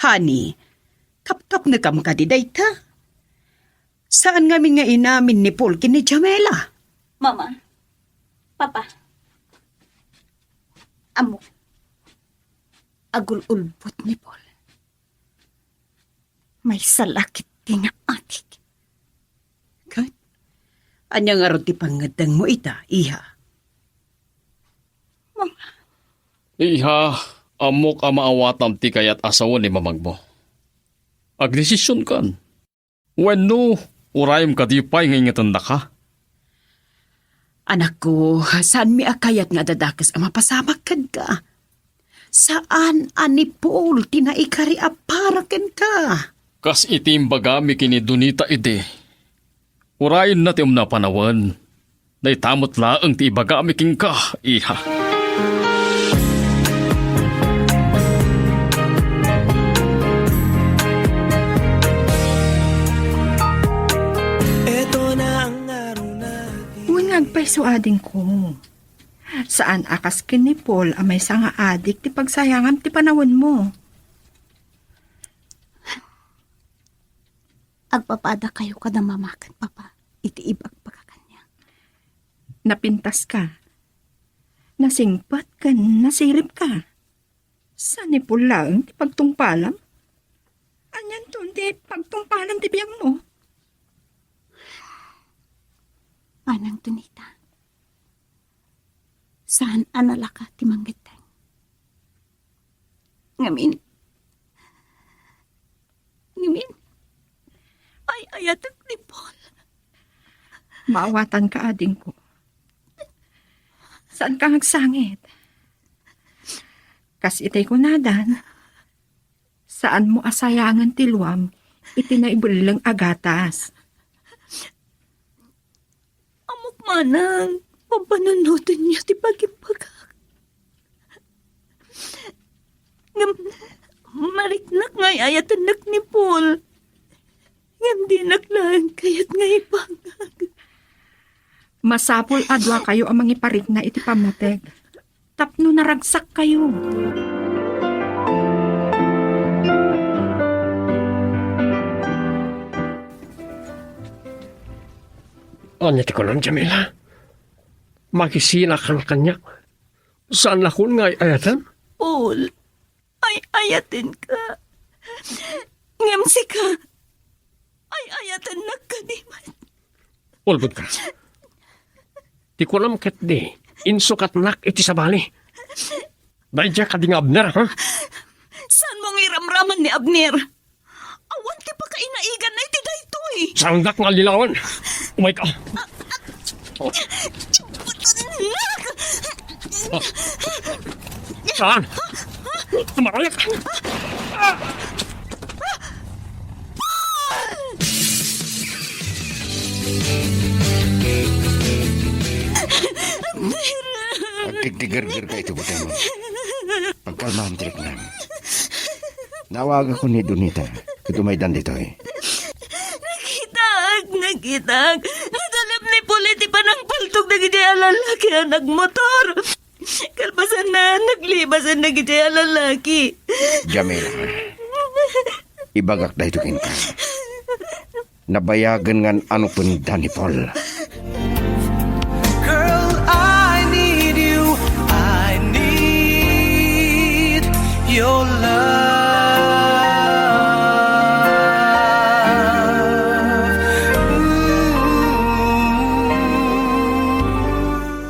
Honey, kapkap na kam ka di dayta. Saan nga nga inamin ni Paul kini Jamela? Mama, Papa, amo, agul-ulbot ni Paul. May salakit di nga atik. Kat, anya nga ro ti pangadang mo ita, iha. Iha, amok amaawatam ti kayat asawa ni mamag mo. Agdesisyon kan. When no, urayam ka di pa'y ngingatan na ka. Anak ko, saan mi akayat nga dadakas ang mapasamak ka? Saan ani Paul tinaikari aparaken ka? Kas itimbagami kini Donita ide. Urayin na ti na panawan. Naitamot laang ti ibagami king ka, iha. Eto na ang araw natin. Nagpaiso ading ko. Saan akas kin ni Paul amay sanga adik ti pagsayangam ti panawon mo? Agpapada kayo ka na mamakan, Papa. Iti ibag pagkakanya. Napintas ka. Nasingpat ka, nasirip ka. Saan ni Paul lang ti pagtungpalam? Anyan to, ti pagtungpalam ti biyang mo. Manang Donita. Saan anala ka ti manggeteng? Ngamin. Ay, ayatak ni Paul. Maawatan ka ading ko. Saan ka nagsangit? Kas itay ko nadan. Saan mo asayangan tilwam, itinaibulilang agatas. Amok manang, pampanunutin niya ti pagipagak. Mariknak ngay ayatanak ni Paul. Ngam di naklaan kayat ngay pangag. Masapol adwa kayo ang mangiparik na iti pamuteg. Tapno naragsak kayo. Anya ti ko lang, Jamila. Makisina kang kanyak. Saan lakon nga ayatan? Paul, ay ayatin ka. Ngam si ka. Ay ayatan nagkaniman. Ulbod ka. Ti ko lang ket di. Insukat nak iti sabali. Dahil ka di nga Abner, ha? Saan mong iramraman ni Abner? Awan ti pa kainaigan na iti daytoy. Sangdak nga lilawan. Umay ka. Saan? Tumarayak. Pagkikigargar ka ito, buta mo. Pagkalmahan tirik namin. Nawag ako ni Donita. Ito may dan dito eh. Nagitag. Nadalap ni Politi pa ng paltog na gijay alalaki ang nagmotor. Kalpasan na, naglibasan na gijay alalaki. Jamila, ibagak da ito kinka. Nabayagan ngan ano pun Danny Paul.